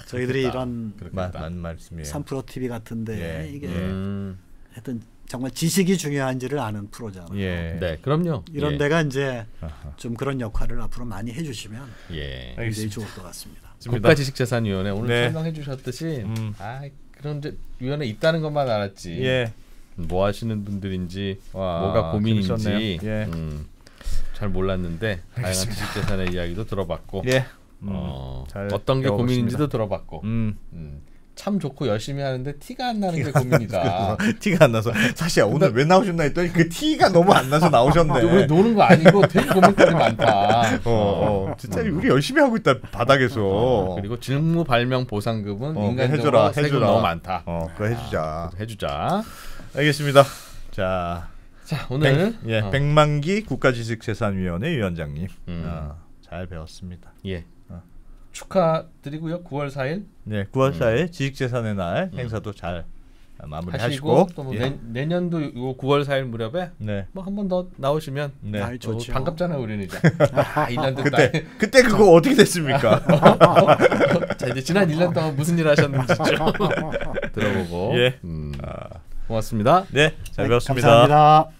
저희들이 이런 맞는 말씀이에요. 3프로 TV 같은데 예. 이게 하여튼 정말 지식이 중요한지를 아는 프로잖아요. 예. 네, 그럼요. 이런 데가 이제 좀 그런 역할을 앞으로 많이 해주시면 굉장히 좋을 것 같습니다. 국가지식재산위원회 오늘 설명해 주셨듯이 그런 이제 위원회 있다는 것만 알았지. 예. 뭐 하시는 분들인지 뭐가 고민인지 잘 몰랐는데 다양한 지식재산의 이야기도 들어봤고 어떤 게 고민인지도 들어봤고 참 좋고 열심히 하는데 티가 안 나는 게 고민이다. 티가 안 나서 사실 오늘 왜 나오셨나 했더니 그 티가 너무 안 나서 나오셨네. 우리 노는 거 아니고 되게 고민거리 많다. 진짜 우리 열심히 하고 있다 바닥에서. 그리고 직무 발명 보상금은 인간적으로 세금 너무 많다. 그거 해주자. 알겠습니다. 자 오늘 백만기 국가지식재산위원회 위원장님 잘 배웠습니다. 예. 축하드리고요. 9월 4일. 네, 9월 4일 지식재산의 날 행사도 잘 마무리하시고 또뭐 내년도 요 9월 4일 무렵에 네. 뭐 한 번 더 나오시면 네. 아이, 좋죠. 반갑잖아요 우리는 이제. 1년 그때 그거 어떻게 됐습니까? 자 이제 지난 1년 동안 무슨 일 하셨는지 좀 들어보고. 예. 고맙습니다. 네, 잘 배웠습니다. 감사합니다.